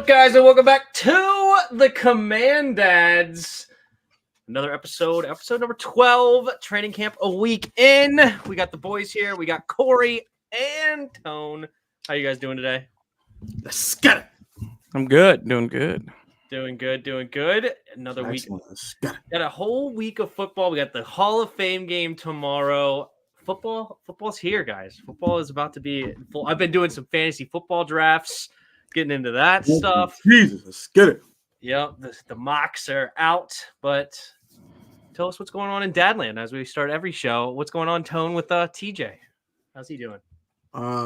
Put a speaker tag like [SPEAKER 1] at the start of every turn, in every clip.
[SPEAKER 1] guys, and welcome back to the Comman-Dads. Another episode number 12, training camp a week in. We got the boys here. We got Corey and Tone. How you guys doing today?
[SPEAKER 2] Let's get it.
[SPEAKER 3] I'm good. Doing good.
[SPEAKER 1] Doing good. Another week.
[SPEAKER 2] Let's get it.
[SPEAKER 1] Got a whole week of football. We got the Hall of Fame game tomorrow. Football's here, guys. Football is about to be full. I've been doing some fantasy football drafts, getting into that stuff.
[SPEAKER 2] Jesus, let's get it.
[SPEAKER 1] Yep, the mocks are out, but tell us what's going on in Dadland as we start every show. What's going on, Tone, with TJ? How's he doing?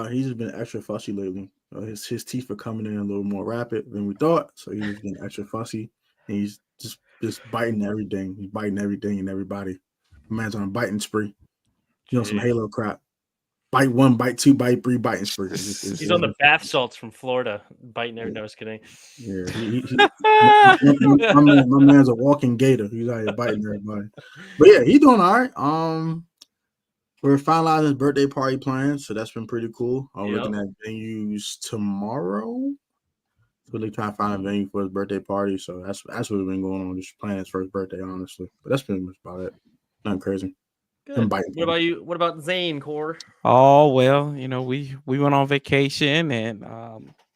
[SPEAKER 2] He's just been extra fussy lately. His teeth are coming in a little more rapid than we thought, so he's just getting extra fussy. And he's just biting everything. He's biting everything and everybody. The man's on a biting spree. Some Halo crap. Bite 1, bite 2, bite 3, biting spree.
[SPEAKER 1] He's on the bath salts from Florida, biting everything. No, I was kidding.
[SPEAKER 2] Yeah, my man's a walking gator. He's out here biting everybody. But yeah, he's doing all right. We're finalizing his birthday party plans, so that's been pretty cool. I'm looking at venues tomorrow. Really trying to find a venue for his birthday party. So that's what's been going on. Just planning his first birthday, honestly. But that's pretty much about it. Nothing crazy.
[SPEAKER 1] Good. What about you? What about Zane, Core?
[SPEAKER 3] Oh well, we went on vacation and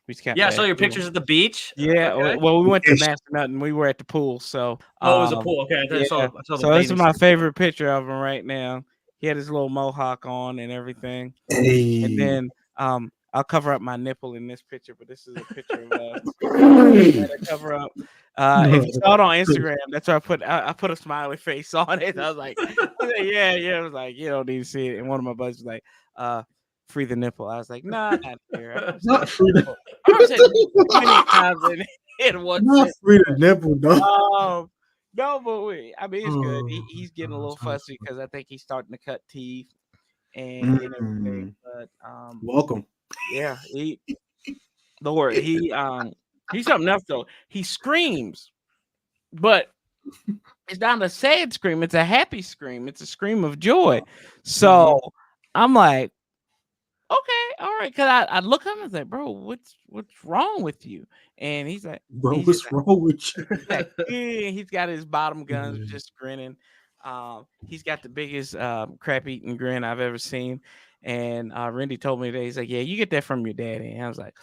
[SPEAKER 3] we just got.
[SPEAKER 1] Yeah, I saw your pictures at the beach.
[SPEAKER 3] Yeah, okay. Well, we went to Massanutten and we were at the pool. So
[SPEAKER 1] it was a pool. Okay, I saw the
[SPEAKER 3] so this is my favorite picture of him right now. He had his little mohawk on and everything.
[SPEAKER 2] Hey.
[SPEAKER 3] And then I'll cover up my nipple in this picture, but this is a picture of us. Cover up. If you saw it on Instagram, that's why I put a smiley face on it. I was like, yeah. I was like, you don't need to see it. And one of my buddies was like, free the nipple. I was like, nah, not here.
[SPEAKER 2] Not free the
[SPEAKER 3] nipple.
[SPEAKER 2] Not free the nipple, though.
[SPEAKER 3] No, but it's good. He's getting a little fussy because I think he's starting to cut teeth and everything. But
[SPEAKER 2] welcome.
[SPEAKER 3] Yeah, he's something else though. He screams, but it's not a sad scream. It's a happy scream. It's a scream of joy. So I'm like, okay, all right. Cause I look at him and say, bro, what's wrong with you? And he's like,
[SPEAKER 2] bro, what's wrong with you?
[SPEAKER 3] He's got his bottom guns just grinning. He's got the biggest crap eating grin I've ever seen. And Randy told me today, he's like, yeah, you get that from your daddy. And I was like,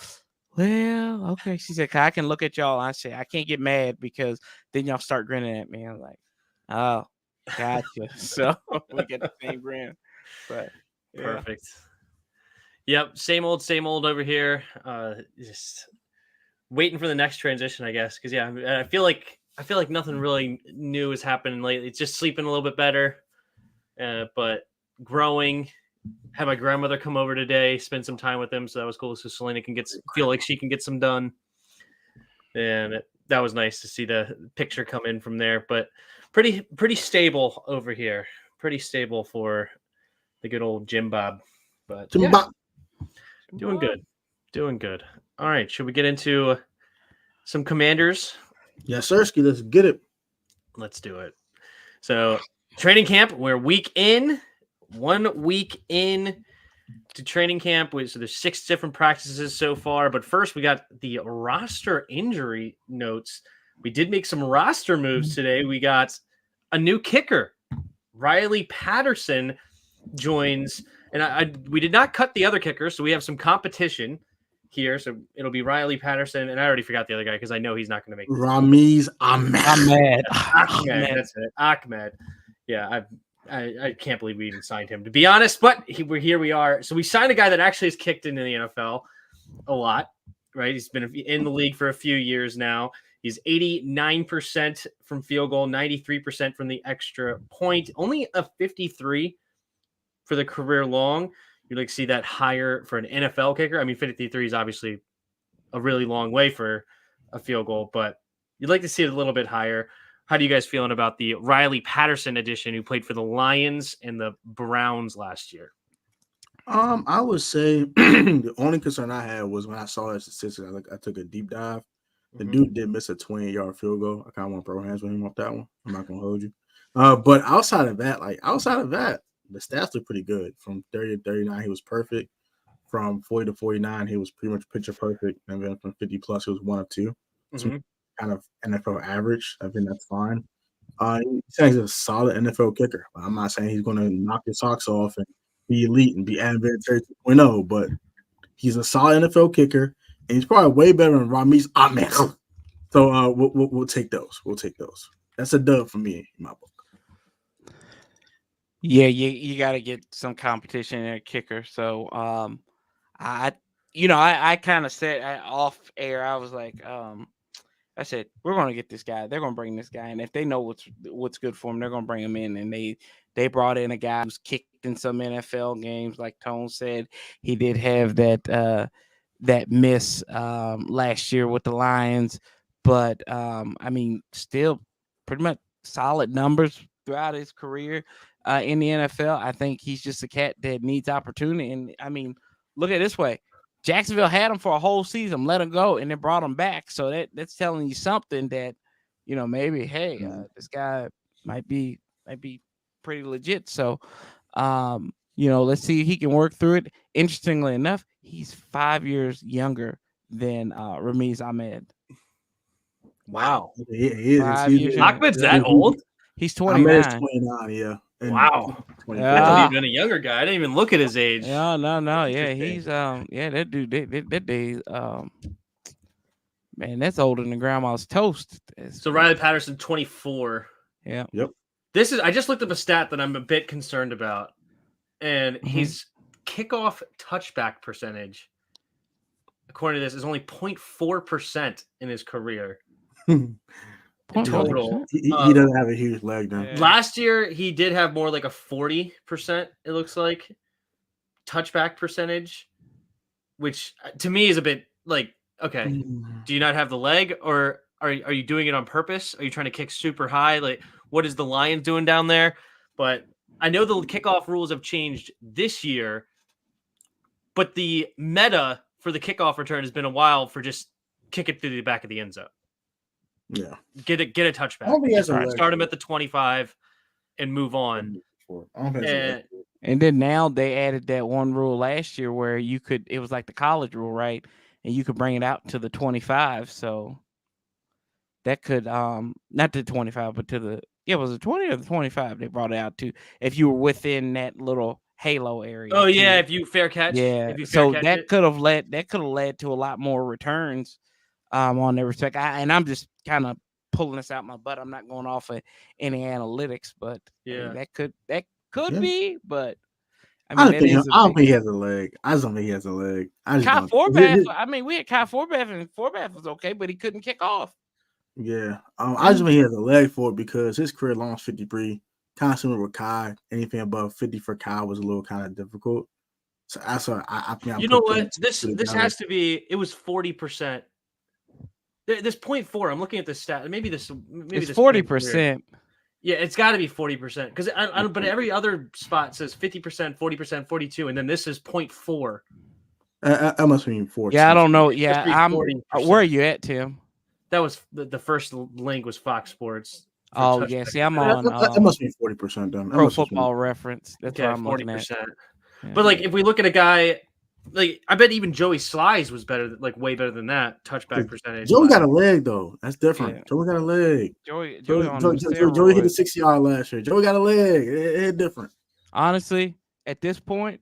[SPEAKER 3] well, okay. She said, I can look at y'all. I said, I can't get mad because then y'all start grinning at me. I was like, oh, gotcha. So we get the same grin. But yeah.
[SPEAKER 1] Perfect. Yep, same old over here. Just waiting for the next transition, I guess. Because I feel like nothing really new has happened lately. It's just sleeping a little bit better, but growing. Had my grandmother come over today, spend some time with them, so that was cool. So Selena can feel like she can get some done, and that was nice to see the picture come in from there. But pretty stable over here, pretty stable for the good old Jim Bob. But doing good. All right, should we get into some Commanders?
[SPEAKER 2] Yes, sirski. Let's get it.
[SPEAKER 1] Let's do it. So training camp, we're 1 week in to training camp. So there's 6 different practices so far. But first, we got the roster injury notes. We did make some roster moves today. We got a new kicker. Riley Patterson joins. And we did not cut the other kicker, so we have some competition here. So it'll be Riley Patterson. And I already forgot the other guy because I know he's not going to make it.
[SPEAKER 2] Ramiz Ahmed.
[SPEAKER 1] Ahmed. That's it. Ahmed. Yeah, I can't believe we even signed him, to be honest, but here we are. So we signed a guy that actually has kicked into the NFL a lot, right? He's been in the league for a few years now. He's 89% from field goal, 93% from the extra point, only a 53 for the career long. You'd like to see that higher for an NFL kicker. I mean, 53 is obviously a really long way for a field goal, but you'd like to see it a little bit higher. How do you guys feeling about the Riley Patterson addition who played for the Lions and the Browns last year?
[SPEAKER 2] I would say the only concern I had was when I saw that statistic, I took a deep dive. The dude did miss a 20-yard field goal. I kind of want to throw hands with him off that one. I'm not going to hold you. But outside of that, the stats look pretty good. From 30 to 39, he was perfect. from 40 to 49, he was pretty much picture perfect. And then from 50 plus, he was 1 of 2. So kind of NFL average. I think that's fine. He says he's a solid NFL kicker. I'm not saying he's going to knock your socks off and be elite and be advanced 2.0, but he's a solid NFL kicker, and he's probably way better than Ramiz Ahmed. So we'll take those. We'll take those. That's a dub for me in my book.
[SPEAKER 3] Yeah, you got to get some competition in a kicker. So I kind of said off air, I was like, I said, we're going to get this guy. They're going to bring this guy. And if they know what's good for him, they're going to bring him in. And they brought in a guy who's kicked in some NFL games. Like Tone said, he did have that miss last year with the Lions. But, I mean, still pretty much solid numbers throughout his career in the NFL. I think he's just a cat that needs opportunity. And, I mean, look at it this way. Jacksonville had him for a whole season, let him go, and then brought him back. So that's telling you something that, maybe, hey, this guy might be pretty legit. So, let's see if he can work through it. Interestingly enough, he's 5 years younger than Ramiz Ahmed.
[SPEAKER 1] Wow.
[SPEAKER 2] He is.
[SPEAKER 1] Ahmed's that old?
[SPEAKER 3] He's 29.
[SPEAKER 2] Ahmed is 29, yeah.
[SPEAKER 1] Wow. I thought he'd been a younger guy. I didn't even look at his age.
[SPEAKER 3] No. Yeah, he's that dude. That day, man, that's older than grandma's toast.
[SPEAKER 1] So Riley Patterson, 24.
[SPEAKER 3] Yeah.
[SPEAKER 2] Yep.
[SPEAKER 1] I just looked up a stat that I'm a bit concerned about, and his kickoff touchback percentage, according to this, is only 0.4% in his career. In total.
[SPEAKER 2] He doesn't have a huge leg now.
[SPEAKER 3] Yeah.
[SPEAKER 1] Last year, he did have more like a 40%, it looks like, touchback percentage, which to me is a bit like, okay, do you not have the leg, or are you doing it on purpose? Are you trying to kick super high? Like, what is the Lions doing down there? But I know the kickoff rules have changed this year, but the meta for the kickoff return has been a while for just kick it through the back of the end zone.
[SPEAKER 2] Yeah.
[SPEAKER 1] Get a touchback. Start him at the 25 and move on.
[SPEAKER 3] And then now they added that one rule last year where it was like the college rule, right? And you could bring it out to the 25. So that could not to 25, but was it 20 or the 25 they brought it out to if you were within that little halo area.
[SPEAKER 1] Oh yeah, if you fair catch.
[SPEAKER 3] Yeah. That could have led to a lot more returns on their respect. I'm just kind of pulling this out my butt. I'm not going off of any analytics, but
[SPEAKER 1] yeah,
[SPEAKER 3] that could be, but
[SPEAKER 2] I don't think he has a leg. I just don't think he has a leg.
[SPEAKER 3] Kai Forbath. I mean, we had Kai Forbath, and Forbath was okay, but he couldn't kick off.
[SPEAKER 2] Yeah, I just think he has a leg for it because his career long is 53. Kind of similar with Kai. Anything above 50 for Kai was a little kind of difficult. So I think
[SPEAKER 1] you know what? This has to be. It was 40%. This 0.4. I'm looking at the stat. Maybe it's
[SPEAKER 3] 40%.
[SPEAKER 1] Yeah, it's got to be 40% because I don't. But every other spot says 50%, 40%, 42, and then this is 0.4.
[SPEAKER 2] I must mean 40.
[SPEAKER 3] Yeah, I don't know. Yeah, where are you at, Tim?
[SPEAKER 1] That was the first link was Fox Sports.
[SPEAKER 3] Oh yeah, see, I'm on.
[SPEAKER 2] That must be 40% then.
[SPEAKER 3] Pro Football Reference. That's what I'm 40%. Looking at.
[SPEAKER 1] Yeah. But like, if we look at a guy, like I bet even Joey Slice was better, like way better than that touchback percentage.
[SPEAKER 2] Joey got a leg though. That's different. Yeah. Joey got a leg.
[SPEAKER 3] Joey hit
[SPEAKER 2] a 60-yard last year. Joey got a leg. It's different.
[SPEAKER 3] Honestly, at this point,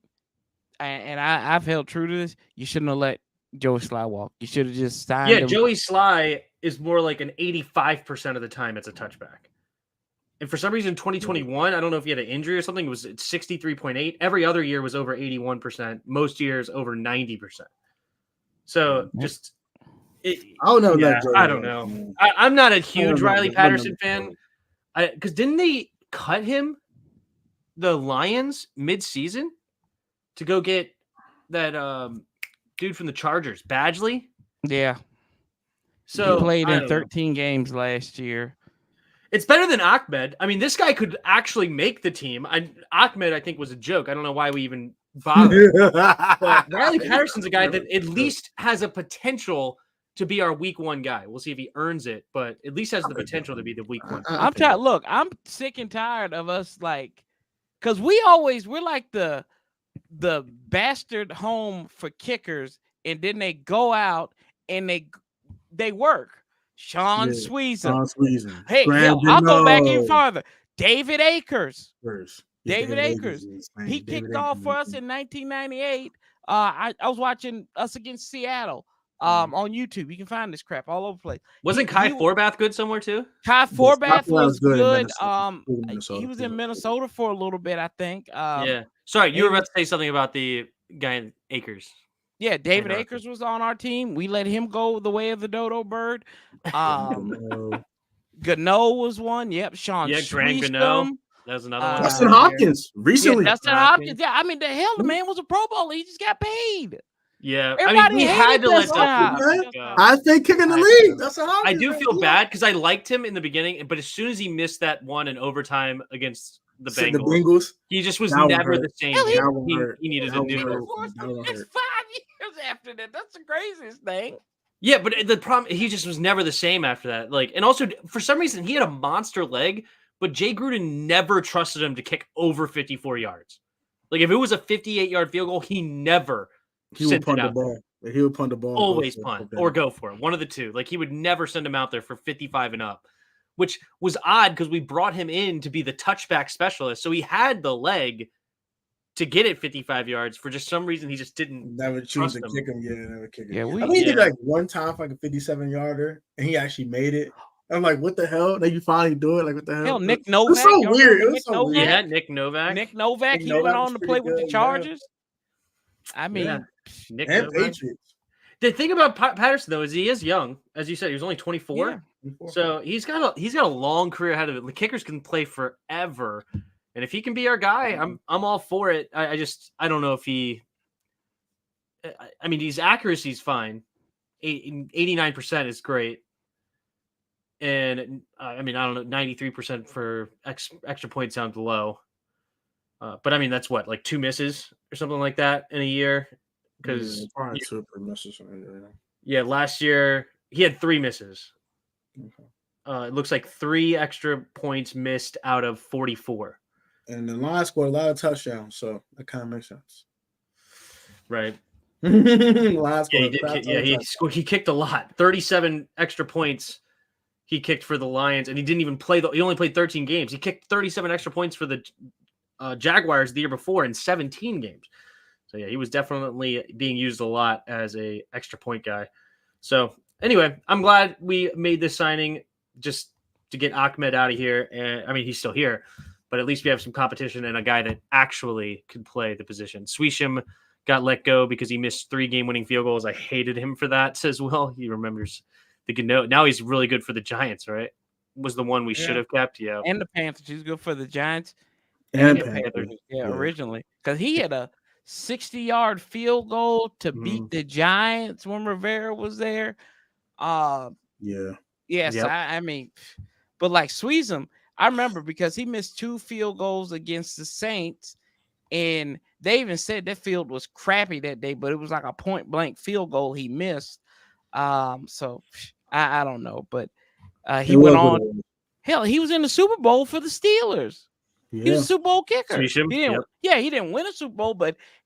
[SPEAKER 3] and I've held true to this, you shouldn't have let Joey Sly walk. You should have just signed him.
[SPEAKER 1] Joey Sly is more like an 85% of the time it's a touchback. And for some reason, 2021, I don't know if he had an injury or something, it was 63.8. Every other year was over 81%. Most years over 90%. So just,
[SPEAKER 2] I don't know.
[SPEAKER 1] Yeah, I don't know. I'm not a huge Riley Patterson fan. Because didn't they cut him, the Lions, mid-season to go get that dude from the Chargers, Badgley?
[SPEAKER 3] Yeah.
[SPEAKER 1] So
[SPEAKER 3] he played in 13 games last year.
[SPEAKER 1] It's better than Ahmed. I mean, this guy could actually make the team. Ahmed, I think, was a joke. I don't know why we even bothered. But Riley Patterson's a guy that at least has a potential to be our week one guy. We'll see if he earns it, but at least has the potential to be the week one.
[SPEAKER 3] I'm sick and tired of us, like, because we're like the the bastard home for kickers, and then they go out and they work. Sean Sweezum. Hey, hell, I'll go back even farther. David Akers.
[SPEAKER 2] Yeah,
[SPEAKER 3] David Akers. He kicked off for us in 1998. I was watching us against Seattle on YouTube. You can find this crap all over the place.
[SPEAKER 1] Wasn't Kai Forbath good somewhere too?
[SPEAKER 3] Kai Forbath was good.
[SPEAKER 2] Minnesota,
[SPEAKER 3] He was in Minnesota for a little bit, I think.
[SPEAKER 1] Yeah. Sorry, you were about to say something about the guy in Akers.
[SPEAKER 3] Yeah, David Akers was on our team. We let him go the way of the dodo bird. Gano was one. Yep. Sean
[SPEAKER 1] Grant Gano. That was another one.
[SPEAKER 2] Dustin Hopkins recently.
[SPEAKER 3] Yeah, Dustin Hopkins. Yeah, I mean, the hell, the man was a Pro Bowler. He just got paid.
[SPEAKER 1] Yeah,
[SPEAKER 3] everybody
[SPEAKER 1] we had to let
[SPEAKER 2] Dustin go. I think kicking the league. Dustin Hopkins.
[SPEAKER 1] I do feel bad because I liked him in the beginning, but as soon as he missed that one in overtime against the Bengals, he just was never the same. He needed a new.
[SPEAKER 3] It's 5 years after that. That's the craziest thing.
[SPEAKER 1] Yeah, but the problem, he just was never the same after that. Like, and also for some reason he had a monster leg, but Jay Gruden never trusted him to kick over 54 yards. Like if it was a 58-yard field goal, he would punt the ball.
[SPEAKER 2] He would punt the ball.
[SPEAKER 1] Always punt or go for it. One of the two. Like he would never send him out there for 55 and up, which was odd because we brought him in to be the touchback specialist. So he had the leg to get it 55 yards. For just some reason, he just didn't
[SPEAKER 2] never choose to kick him. Yeah, never kick him.
[SPEAKER 3] Yeah,
[SPEAKER 2] I mean, he did like one time for like a 57-yarder, and he actually made it. I'm like, what the hell? Then you finally do it. Like, what the hell?
[SPEAKER 3] Nick Novak.
[SPEAKER 2] It was so weird. It was so weird.
[SPEAKER 1] Yeah, Nick Novak.
[SPEAKER 3] He went on to play with the Chargers. I mean,
[SPEAKER 1] Nick
[SPEAKER 2] and Patriots.
[SPEAKER 1] The thing about Patterson though is he is young, as you said. He was only 24, so he's got a long career ahead of him. The kickers can play forever, and if he can be our guy, I'm all for it. I don't know if he. I mean, his accuracy is fine. 89% is great, and I mean, I don't know, 93% for extra points sounds low. But I mean, that's what, like 2 misses or something like that in a year. Because last year he had 3 misses. Okay. It looks like 3 extra points missed out of 44.
[SPEAKER 2] And the line scored a lot of touchdowns, so that kind of makes sense.
[SPEAKER 1] Right.
[SPEAKER 2] He
[SPEAKER 1] kicked a lot. 37 extra points he kicked for the Lions, and he didn't even play. He only played 13 games. He kicked 37 extra points for the Jaguars the year before in 17 games. So yeah, he was definitely being used a lot as a extra point guy. So anyway, I'm glad we made this signing just to get Ahmed out of here. And I mean, he's still here, but at least we have some competition and a guy that actually could play the position. Sweesham got let go because he missed 3 game-winning field goals. I hated him for that as well. He remembers the Gano. Now he's really good for the Giants, right? Was the one we should have kept. Yeah.
[SPEAKER 3] And the Panthers. He's good for the Giants.
[SPEAKER 2] And Panthers.
[SPEAKER 3] Yeah, originally. Because he had a 60-yard field goal to beat the Giants when Rivera was there. Yes, yep. I mean, but like Sweezum, I remember because he missed 2 field goals against the Saints, and they even said that field was crappy that day, but it was like a point-blank field goal he missed. So I don't know, but he went on. Hell, he was in the Super Bowl for the Steelers. Yeah. He was a Super Bowl kicker. He didn't win a Super Bowl,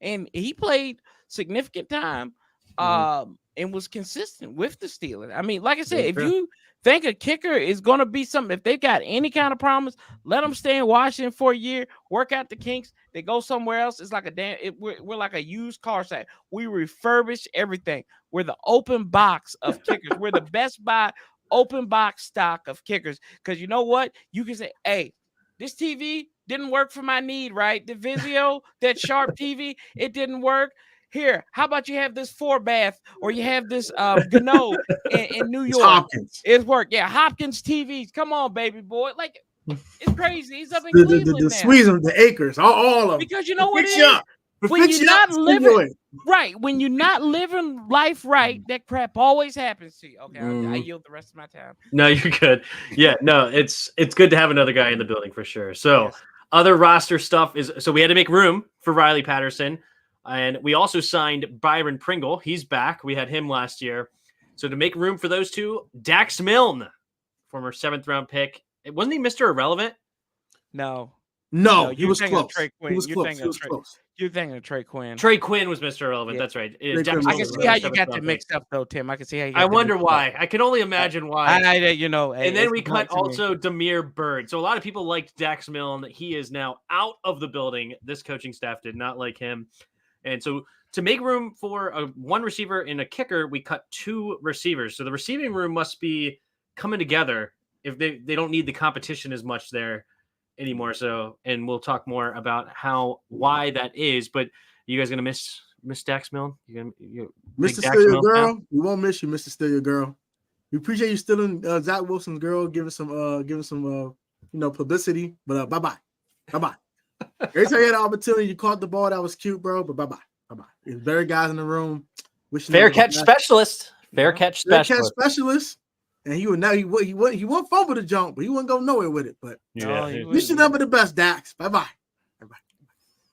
[SPEAKER 3] and he played significant time and was consistent with the Steelers. I mean, like I said, if you think a kicker is going to be something, if they got any kind of promise, let them stay in Washington for a year, work out the kinks. They go somewhere else. It's like we're like a used car site. We refurbish everything. We're the open box of kickers. We're the Best Buy open box stock of kickers. Because you know what? You can say, hey, this TV didn't work for my need, right? The Vizio, that Sharp TV, it didn't work. Here, how about you have this Forbath or you have this Gano in New York?
[SPEAKER 2] Hopkins.
[SPEAKER 3] It worked. Yeah, Hopkins TVs. Come on, baby boy. Like, it's crazy. He's up in Cleveland
[SPEAKER 2] the Sweezum, the Acres, all of them.
[SPEAKER 3] Because you know what it is? When you're not living right, when you're not living life right, that crap always happens to you. Okay, I yield the rest of my time.
[SPEAKER 1] No, you're good. Yeah, no, it's good to have another guy in the building for sure. So other roster stuff is, so we had to make room for Riley Patterson, and we also signed Byron Pringle. He's back. We had him last year. So to make room for those two, Dax Milne, former 7th round pick. Wasn't he Mr. Irrelevant?
[SPEAKER 3] No.
[SPEAKER 2] No, he was close. He was
[SPEAKER 3] You're
[SPEAKER 2] close. He was
[SPEAKER 3] Trey,
[SPEAKER 2] close.
[SPEAKER 3] You're thinking of Trey Quinn.
[SPEAKER 1] Trey Quinn was Mr. Irrelevant.
[SPEAKER 3] Yeah.
[SPEAKER 1] That's right.
[SPEAKER 2] Quinn
[SPEAKER 1] Jack
[SPEAKER 2] was
[SPEAKER 3] I
[SPEAKER 1] Mills
[SPEAKER 3] can
[SPEAKER 1] was
[SPEAKER 3] see
[SPEAKER 1] another
[SPEAKER 3] how you
[SPEAKER 1] seventh
[SPEAKER 3] got that
[SPEAKER 1] round pick.
[SPEAKER 3] mixed up, though, Tim. I can see how you got
[SPEAKER 1] I
[SPEAKER 3] that
[SPEAKER 1] wonder
[SPEAKER 3] mixed up.
[SPEAKER 1] why. I can only imagine why.
[SPEAKER 3] And
[SPEAKER 1] then we cut also Demir Bird. So a lot of people liked Dax Milne. He is now out of the building. This coaching staff did not like him. And so to make room for one receiver and a kicker, we cut 2 receivers. So the receiving room must be coming together if they don't need the competition as much there anymore. So, and we'll talk more about why that is. But you guys gonna miss Dax Milne?
[SPEAKER 2] Mr. Steal Your Girl, we won't miss you, Mr. Steal Your Girl. We appreciate you stealing Zach Wilson's girl, giving some publicity. But bye-bye. Every time you had an opportunity, you caught the ball. That was cute, bro. But bye-bye. There's better guys in the room.
[SPEAKER 1] Fair catch specialist. Fair catch specialist.
[SPEAKER 2] And he won't fumble the jump, but he wouldn't go nowhere with it. But you should never the best, Dax. Bye-bye.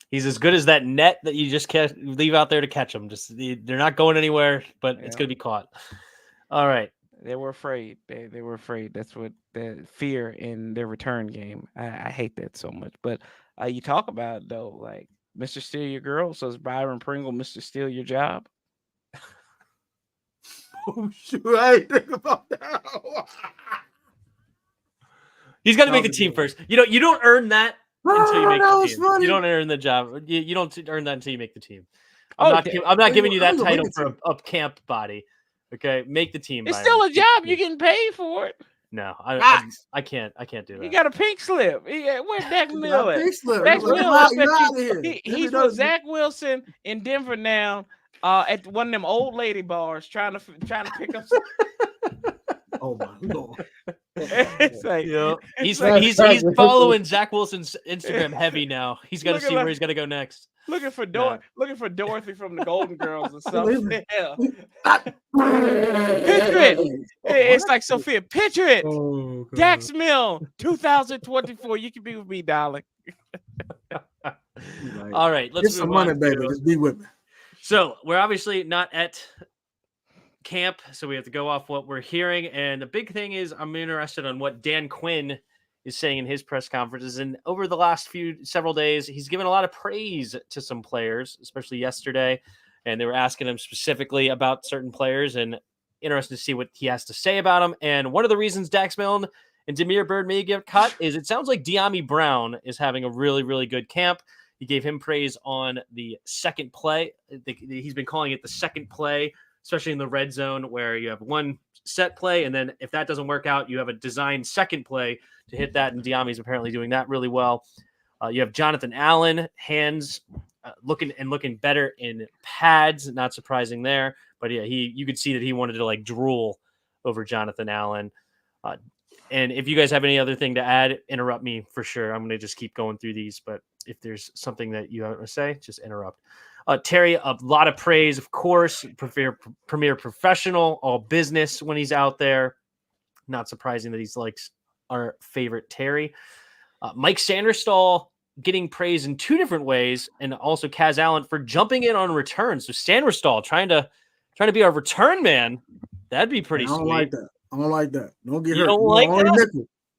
[SPEAKER 1] He's as good as that net that you just can't leave out there to catch them. They're not going anywhere, but it's going to be caught. All right.
[SPEAKER 3] They were afraid. They were afraid. That's what the fear in their return game. I hate that so much. But you talk about, though, like Mr. Steal Your Girl. So is Byron Pringle Mr. Steal Your Job?
[SPEAKER 2] Oh, shoot. I ain't think about that.
[SPEAKER 1] He's got to make the team first. You don't earn that until you make the team.
[SPEAKER 2] Funny.
[SPEAKER 1] You don't earn the job. You don't earn that until you make the team. I'm not giving you that title for a camp body. Okay, make the team.
[SPEAKER 3] It's still a job. You're getting paid for it.
[SPEAKER 1] No, I can't do that.
[SPEAKER 3] You got a pink slip. Where's Dax Milne at?
[SPEAKER 2] Dax
[SPEAKER 3] Milne. He's with Zach Wilson in Denver now. At one of them old lady bars, trying to pick up.
[SPEAKER 2] Oh my Lord!
[SPEAKER 3] It's like,
[SPEAKER 1] he's following Zach Wilson's Instagram heavy now. He's got to see where he's got to go next.
[SPEAKER 3] Looking for Dorothy from the Golden Girls or something. Yeah. Picture it. It's like Sophia. Picture it.
[SPEAKER 2] Oh,
[SPEAKER 3] Dax Milne, 2024. You can be with me, darling.
[SPEAKER 1] All right, let's
[SPEAKER 2] get some money, baby. Just be with me.
[SPEAKER 1] So we're obviously not at camp, so we have to go off what we're hearing. And the big thing is I'm interested on what Dan Quinn is saying in his press conferences. And over the last several days, he's given a lot of praise to some players, especially yesterday. And they were asking him specifically about certain players, and interested to see what he has to say about them. And one of the reasons Dax Milne and Demir Bird may get cut is it sounds like De'Ami Brown is having a really, really good camp. He gave him praise on the second play. He's been calling it the second play, especially in the red zone, where you have one set play, and then if that doesn't work out, you have a designed second play to hit that, and De'Ami's apparently doing that really well. You have Jonathan Allen, hands looking better in pads, not surprising there, but yeah, you could see that he wanted to like drool over Jonathan Allen. And if you guys have any other thing to add, interrupt me for sure. I'm going to just keep going through these, but if there's something that you want to say, just interrupt. Terry, a lot of praise, of course. Premier professional, all business when he's out there. Not surprising that he's like our favorite Terry. Mike Sanderstall getting praise in 2 different ways, and also Kaz Allen for jumping in on returns. So Sanderstall trying to be our return man. That'd be pretty sweet.
[SPEAKER 2] I don't like that. Don't get hurt.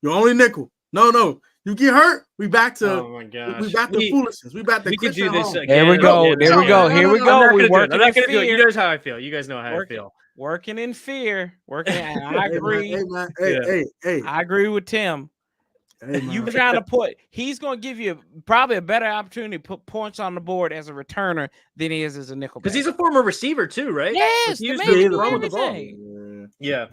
[SPEAKER 3] You're
[SPEAKER 2] only nickel. No. You get hurt, we back to foolishness. We back to
[SPEAKER 1] could do this again.
[SPEAKER 3] There we go. Here we go.
[SPEAKER 1] I'm not gonna do it. You know how I feel. You guys know how I feel.
[SPEAKER 3] Working in fear. I agree.
[SPEAKER 2] Hey, man. Hey.
[SPEAKER 3] I agree with Tim.
[SPEAKER 2] Hey,
[SPEAKER 3] you trying to he's going to give you probably a better opportunity to put points on the board as a returner than he is as a nickel.
[SPEAKER 1] Because he's a former receiver too, right?
[SPEAKER 3] Yes,
[SPEAKER 1] he
[SPEAKER 3] used
[SPEAKER 1] to
[SPEAKER 3] do
[SPEAKER 1] the ball. Yeah.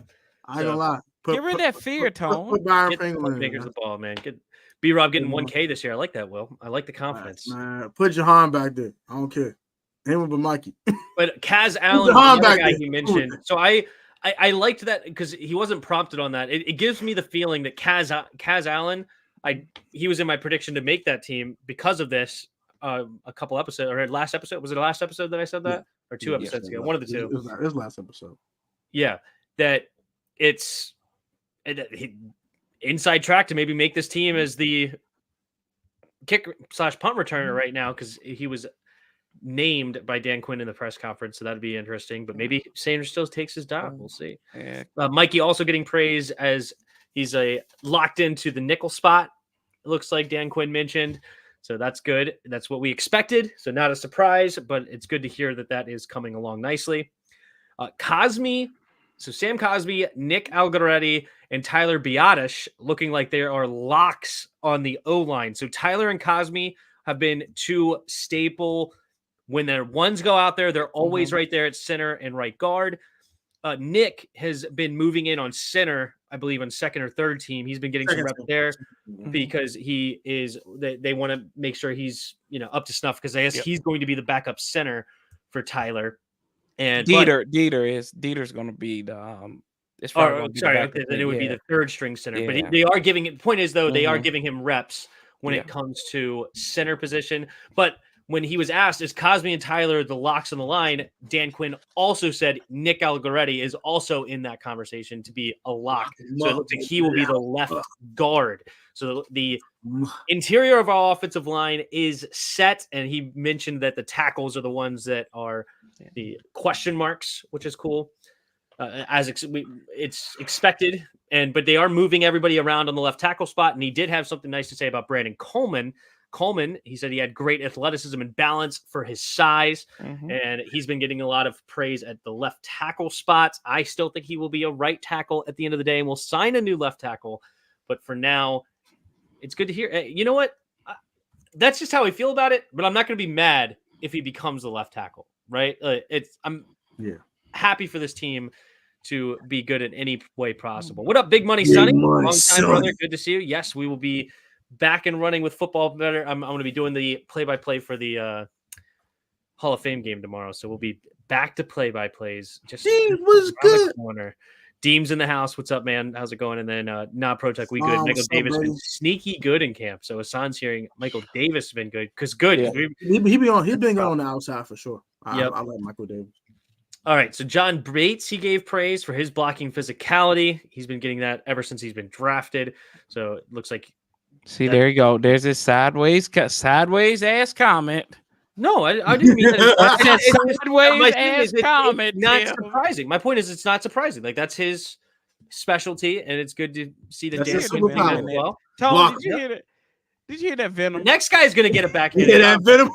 [SPEAKER 2] I ain't gonna lie.
[SPEAKER 3] Get rid of that fear, Tone.
[SPEAKER 2] Put Byron Pringle in.
[SPEAKER 1] Fingers the ball, man. Get B-Rob getting 1K this year. I like that, Will. I like the confidence.
[SPEAKER 2] Man, put Jahan back there. I don't care. Him but Mikey.
[SPEAKER 1] But Kaz Allen, the guy he mentioned. So I liked that because he wasn't prompted on that. It gives me the feeling that Kaz Allen, he was in my prediction to make that team because of this. A couple episodes or last episode. Was it the last episode that I said that, or 2 episodes ago? One of the 2.
[SPEAKER 2] It was last episode.
[SPEAKER 1] Yeah, that it's inside track to maybe make this team as the kick/punt returner right now because he was named by Dan Quinn in the press conference, so that'd be interesting. But maybe Sanders still takes his job. We'll see.
[SPEAKER 3] Yeah.
[SPEAKER 1] Mikey also getting praise as he's locked into the nickel spot. it looks like Dan Quinn mentioned. So that's good. That's what we expected. So not a surprise, but it's good to hear that is coming along nicely. Cosme, so Sam Cosme, Nick Algaretti, and Tyler Biadasz looking like they are locks on the O-line. So Tyler and Cosme have been two staple. When their ones go out there, they're always right there at center and right guard. Nick has been moving in on center, I believe, on second or third team. He's been getting some reps there because he is. They want to make sure he's up to snuff because I guess he's going to be the backup center for Tyler. And
[SPEAKER 3] Dieter's going to be the.
[SPEAKER 1] Then it would be the third string center. Yeah. But they are giving it. The point is though, they are giving him reps when it comes to center position, but. When he was asked, is Cosme and Tyler the locks on the line? Dan Quinn also said Nick Algaretti is also in that conversation to be a lock. So it looks like he will be the left guard. So the interior of our offensive line is set. And he mentioned that the tackles are the ones that are the question marks, which is cool. It's expected. But they are moving everybody around on the left tackle spot. And he did have something nice to say about Brandon Coleman. He said he had great athleticism and balance for his size, and he's been getting a lot of praise at the left tackle spots. I still think he will be a right tackle at the end of the day, and we'll sign a new left tackle. But for now, it's good to hear. You know what? That's just how I feel about it, but I'm not going to be mad if he becomes the left tackle, right? I'm happy for this team to be good in any way possible. What up, Big Money Sonny? Long time, brother. Good to see you. Yes, we will be back and running with football better. I'm going to be doing the play-by-play for the Hall of Fame game tomorrow. So we'll be back to play-by-plays. Just
[SPEAKER 2] was good.
[SPEAKER 1] Deem's in the house. What's up, man? How's it going? And then Protech, we good. Michael Davis been sneaky good in camp. So Hassan's hearing Michael Davis has been good. Because good.
[SPEAKER 2] Yeah. He's been going on the outside for sure. I like Michael Davis.
[SPEAKER 1] All right, so John Bates, he gave praise for his blocking physicality. He's been getting that ever since he's been drafted. So it looks like
[SPEAKER 3] there you go. There's this sideways ass comment.
[SPEAKER 1] No, I didn't mean that.
[SPEAKER 3] Sideways ass comment.
[SPEAKER 1] It's not surprising. My point is, it's not surprising. Like that's his specialty, and it's good to see that Dan Quinn doing that as well.
[SPEAKER 3] Tony, did you hear that? Did you hear that Venom?
[SPEAKER 1] Next guy is going to get it back.
[SPEAKER 2] Yeah, that Venom.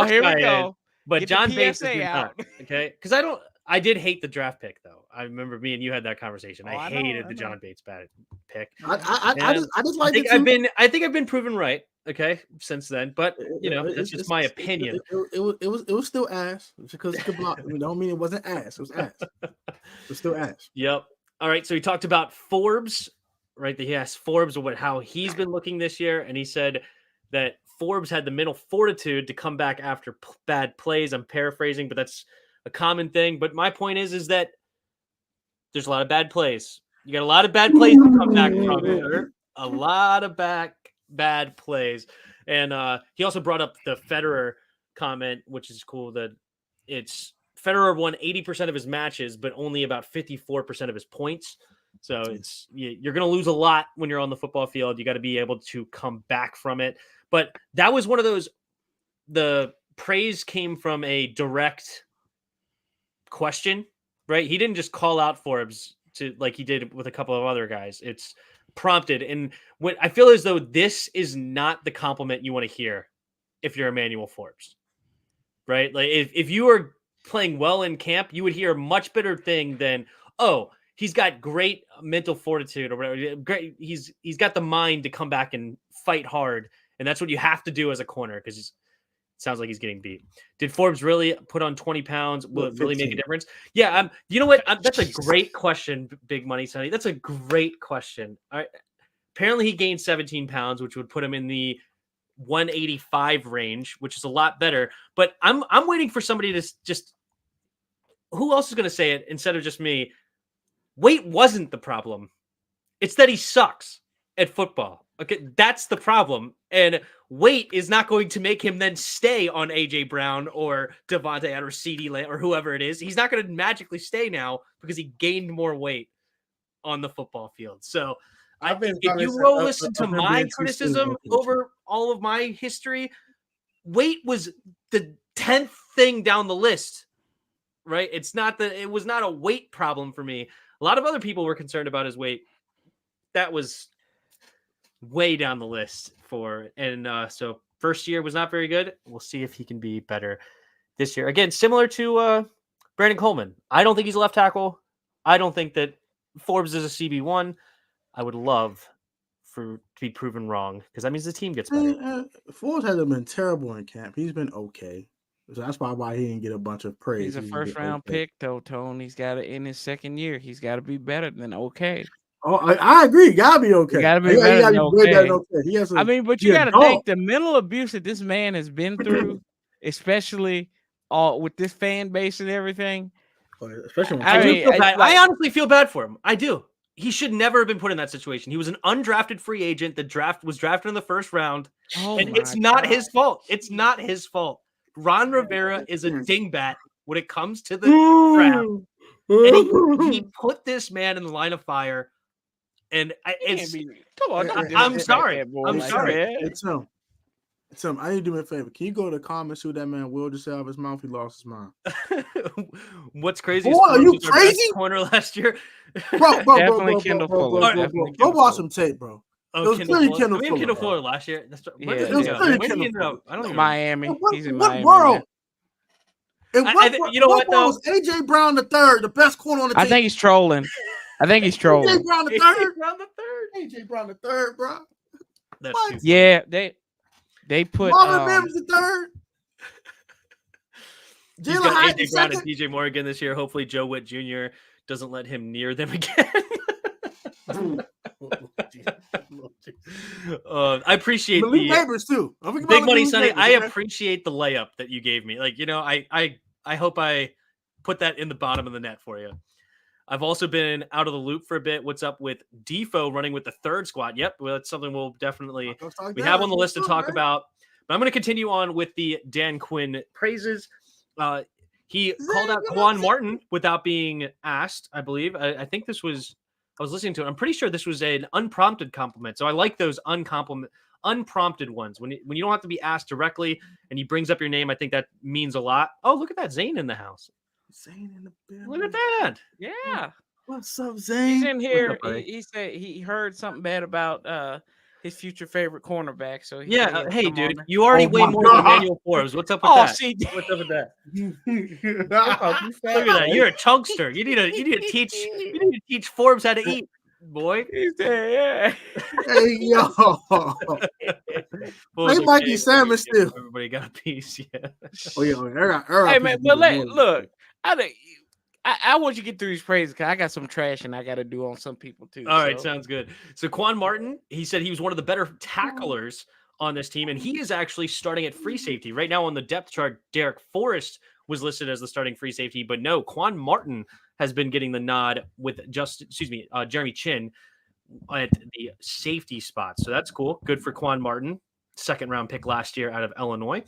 [SPEAKER 3] Here we go.
[SPEAKER 1] But get John Bates is out. Okay, because I did hate the draft pick, though. I remember me and you had that conversation. I hated the John Bates pick.
[SPEAKER 2] I just like it.
[SPEAKER 1] I think I've been proven right. Okay, since then, but that's just my opinion.
[SPEAKER 2] It was still ass because it could block. Don't mean it wasn't ass. It was ass. It was still ass.
[SPEAKER 1] Yep. All right. So he talked about Forbes, right? He asked Forbes how he's been looking this year, and he said that Forbes had the mental fortitude to come back after bad plays. I'm paraphrasing, but that's a common thing. But my point is that there's a lot of bad plays. You got a lot of bad plays to come back from. A lot of bad plays. And he also brought up the Federer comment, which is cool, that it's Federer won 80% of his matches, but only about 54% of his points. So you're going to lose a lot when you're on the football field. You got to be able to come back from it. But that was one of those, the praise came from a direct question, right? He didn't just call out Forbes to like he did with a couple of other guys. It's prompted. And what I feel as though this is not the compliment you want to hear if you're Emmanuel Forbes, right? Like if you are playing well in camp, you would hear a much better thing than, oh, he's got great mental fortitude or whatever. Great. He's got the mind to come back and fight hard. And that's what you have to do as a corner because it sounds like he's getting beat. Did Forbes really put on 20 pounds? Will it really make a difference? Yeah. You know what? That's a great question, Big Money Sonny. That's a great question. All right. Apparently he gained 17 pounds, which would put him in the 185 range, which is a lot better. But I'm waiting for somebody to just, who else is going to say it instead of just me? Weight wasn't the problem. It's that he sucks at football. Okay, that's the problem. And weight is not going to make him then stay on AJ Brown or Devontae Adams or CeeDee Lamb or whoever it is. He's not going to magically stay now because he gained more weight on the football field. So if you listen to my criticism over all of my history, weight was the 10th thing down the list, right? It was not a weight problem for me. A lot of other people were concerned about his weight. That was way down the list for. And so first year was not very good. We'll see if he can be better this year. Again, similar to Brandon Coleman. I don't think he's a left tackle. I don't think that Forbes is a CB1. I would love to be proven wrong because that means the team gets better.
[SPEAKER 2] Forbes hasn't been terrible in camp. He's been okay. So that's why he didn't get a bunch of praise.
[SPEAKER 3] He's a first-round pick, though, Tone. He's got to, in his second year, he's got to be better than okay.
[SPEAKER 2] Oh, I agree. Gotta be okay.
[SPEAKER 3] Gotta be better than okay.
[SPEAKER 2] I
[SPEAKER 3] mean, but you gotta think the mental abuse that this man has been through, especially with this fan base and everything.
[SPEAKER 2] Especially
[SPEAKER 1] I honestly feel bad for him. I do. He should never have been put in that situation. He was an undrafted free agent. The was drafted in the first round, and it's not his fault. It's not his fault. Ron Rivera is a dingbat when it comes to the draft. And he put this man in the line of fire. And I'm sorry. I'm sorry.
[SPEAKER 2] It's him. I need to do me a favor. Can you go to the comments who that man will just say out of his mouth? He lost his mind.
[SPEAKER 1] What's crazy?
[SPEAKER 2] Are you crazy?
[SPEAKER 1] Corner last year,
[SPEAKER 2] bro. Go watch some tape, bro.
[SPEAKER 1] Oh, it was Kendall Fuller last year.
[SPEAKER 3] Miami. He's in Miami.
[SPEAKER 2] What world? You know what though? Was AJ Brown the third, the best corner on the team?
[SPEAKER 3] I think he's trolling. AJ
[SPEAKER 2] Brown the third, bro.
[SPEAKER 3] Yeah, they put
[SPEAKER 2] Marvin Mims the third.
[SPEAKER 1] He's got AJ Brown and DJ Morgan this year. Hopefully, Joe Witt Jr. doesn't let him near them again. I appreciate
[SPEAKER 2] the neighbors too.
[SPEAKER 1] Big Money Sonny. I appreciate the layup that you gave me. Like, I hope I put that in the bottom of the net for you. I've also been out of the loop for a bit. What's up with Defo running with the third squad? Yep, well, that's something we'll definitely have on the list to talk about. But I'm going to continue on with the Dan Quinn praises. He called out Quan Martin without being asked, I believe. I think this was – I was listening to it. I'm pretty sure this was an unprompted compliment. So I like those unprompted ones. When you don't have to be asked directly and he brings up your name, I think that means a lot. Oh, look at that. Zane in the house.
[SPEAKER 2] Zane in the building.
[SPEAKER 1] Look at that.
[SPEAKER 3] Yeah.
[SPEAKER 2] What's up, Zane?
[SPEAKER 3] He's in here. He said he heard something bad about his future favorite cornerback. So
[SPEAKER 1] hey, dude, you already weigh more than Emmanuel Forbes. What's up with that? What's up with that? Look at that. You're a chunkster. You need to teach Forbes how to eat, boy.
[SPEAKER 3] Yeah.
[SPEAKER 2] Hey, yo. Hey, Mikey Salmon still.
[SPEAKER 1] Everybody got a piece. Yeah.
[SPEAKER 2] Oh yeah.
[SPEAKER 3] Hey man, but look. I want you to get through these praises because I got some trash and I got to do on some people too.
[SPEAKER 1] All right, sounds good. So Quan Martin, he said he was one of the better tacklers on this team, and he is actually starting at free safety. Right now on the depth chart, Derek Forrest was listed as the starting free safety, but no, Quan Martin has been getting the nod with Jeremy Chin at the safety spot. So that's cool. Good for Quan Martin, second round pick last year out of Illinois.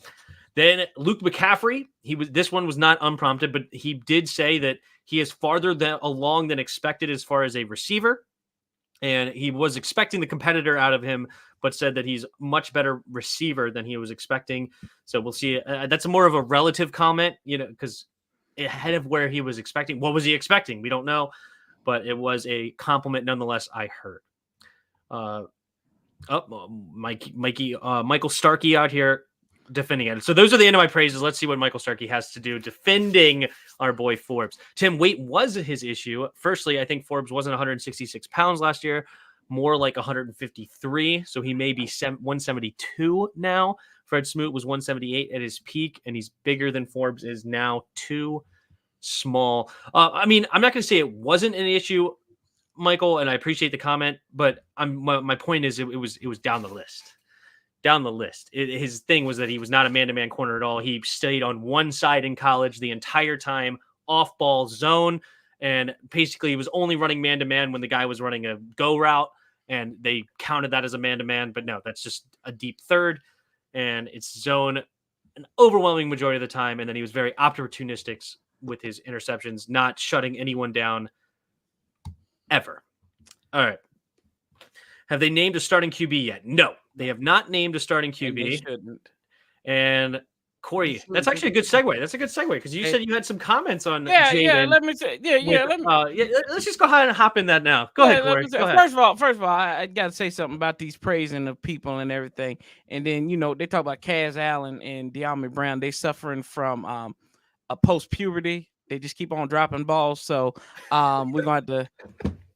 [SPEAKER 1] Then Luke McCaffrey, this one was not unprompted, but he did say that he is farther along than expected as far as a receiver. And he was expecting the competitor out of him, but said that he's much better receiver than he was expecting. So we'll see. That's more of a relative comment, because ahead of where he was expecting. What was he expecting? We don't know, but it was a compliment nonetheless, I heard. Michael Starkey out here defending it. So those are the end of my praises. Let's see what Michael Starkey has to do defending our boy Forbes. Tim, weight was his issue. Firstly, I think Forbes wasn't 166 pounds last year, more like 153. So he may be 172 now. Fred Smoot was 178 at his peak, and he's bigger than Forbes is now, too small. I'm not going to say it wasn't an issue, Michael, and I appreciate the comment, but my point is it was down the list. His thing was that he was not a man-to-man corner at all. He stayed on one side in college the entire time, off-ball zone, and basically he was only running man-to-man when the guy was running a go route, and they counted that as a man-to-man, but no, that's just a deep third, and it's zone an overwhelming majority of the time, and then he was very opportunistic with his interceptions, not shutting anyone down ever. All right. Have they named a starting QB yet? No, they have not named a starting QB.
[SPEAKER 3] And they shouldn't.
[SPEAKER 1] And Corey, that's actually a good segue. That's a good segue because you said you had some comments on
[SPEAKER 3] Jaden.
[SPEAKER 1] Yeah,
[SPEAKER 3] Let me say.
[SPEAKER 1] let's just go ahead and hop in that now. Go ahead, Corey. Go ahead.
[SPEAKER 3] First of all, I got to say something about these praising of people and everything. And then they talk about Kaz Allen and De'Ami Brown. They suffering from a post puberty. They just keep on dropping balls. So we're going to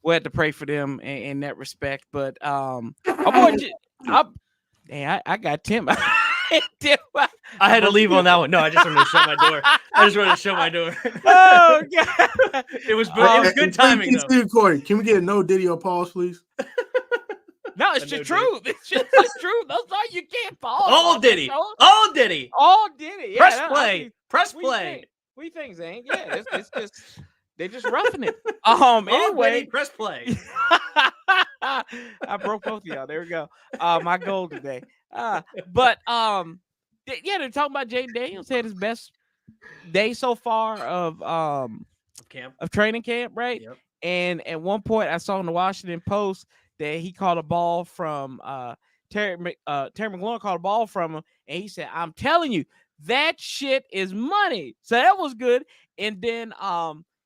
[SPEAKER 3] have to pray for them in that respect. But I got Tim.
[SPEAKER 1] I had to leave on that one. No, I just wanted to shut my door.
[SPEAKER 3] Oh God!
[SPEAKER 1] It was good timing though.
[SPEAKER 2] Corey, can we get a no Diddy or pause, please?
[SPEAKER 3] No, it's just true. It's just true. That's why you can't pause.
[SPEAKER 1] All Diddy.
[SPEAKER 3] Yeah,
[SPEAKER 1] Press play.
[SPEAKER 3] We think, Zane. Yeah, it's just they're just roughing it. Anyway,
[SPEAKER 1] press play.
[SPEAKER 3] I broke both of y'all. There we go. My goal today. But they're talking about Jaden Daniels had his best day so far of training camp, right?
[SPEAKER 1] Yep.
[SPEAKER 3] And at one point, I saw in the Washington Post that he caught a ball from Terry McLaurin caught a ball from him, and he said, "I'm telling you, that shit is money." So that was good. And then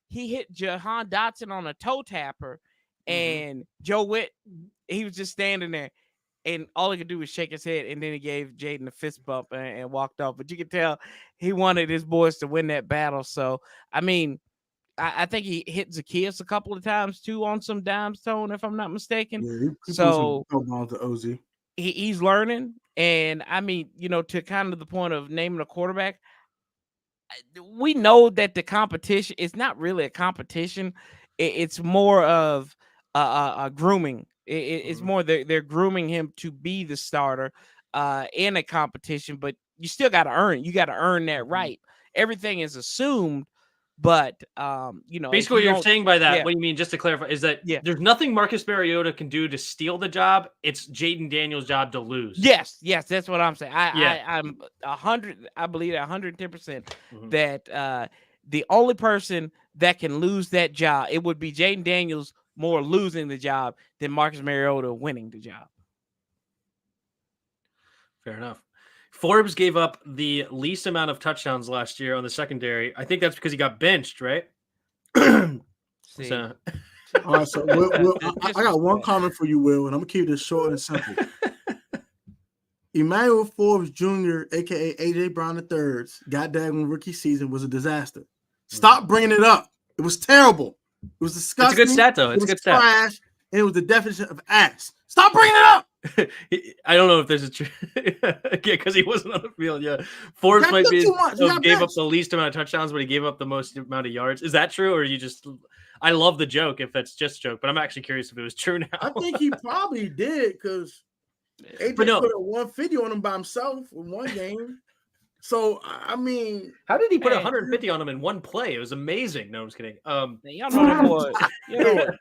[SPEAKER 3] he hit Jahan Dotson on a toe tapper, and Joe Witt, he was just standing there. And all he could do was shake his head, and then he gave Jaden a fist bump and walked off. But you could tell he wanted his boys to win that battle. So, I mean, I think he hit Zacchaeus a couple of times, too, on some dime stone, if I'm not mistaken.
[SPEAKER 2] Yeah,
[SPEAKER 3] so
[SPEAKER 2] to OZ.
[SPEAKER 3] He's learning. And, I mean, to kind of the point of naming a quarterback, we know that the competition is not really a competition. It's more of a grooming. It's more they're grooming him to be the starter in a competition, but you still got to earn it. You got to earn that right. Everything is assumed, but
[SPEAKER 1] basically what you're saying by that, what you mean, just to clarify, is that there's nothing Marcus Mariota can do to steal the job. It's Jaden Daniels' job to lose.
[SPEAKER 3] Yes, that's what I'm saying. I'm 100. I believe 110% that the only person that can lose that job, it would be Jaden Daniels more losing the job than Marcus Mariota winning the job.
[SPEAKER 1] Fair enough. Forbes gave up the least amount of touchdowns last year on the secondary. I think that's because he got benched, right?
[SPEAKER 2] All right, so Will, I got one comment for you, Will, and I'm going to keep this short and simple. Emmanuel Forbes Jr., a.k.a. A.J. Brown III's goddamn rookie season was a disaster. Stop bringing it up. It was terrible. It was disgusting.
[SPEAKER 1] It's a good stat, though. It's a good stat.
[SPEAKER 2] Trash, and it was the definition of ass. Stop bringing it up.
[SPEAKER 1] I don't know if there's a because he wasn't on the field. Yeah, Forbes might be gave up the least amount of touchdowns, but he gave up the most amount of yards. Is that true, or you just? I love the joke if that's just a joke, but I'm actually curious if it was true now.
[SPEAKER 2] I think he probably did because AJ put a 150 on him by himself in one game. So I mean,
[SPEAKER 1] how did he put 150 on him in one play? It was amazing. No, I'm just kidding.
[SPEAKER 3] Y'all know that boy.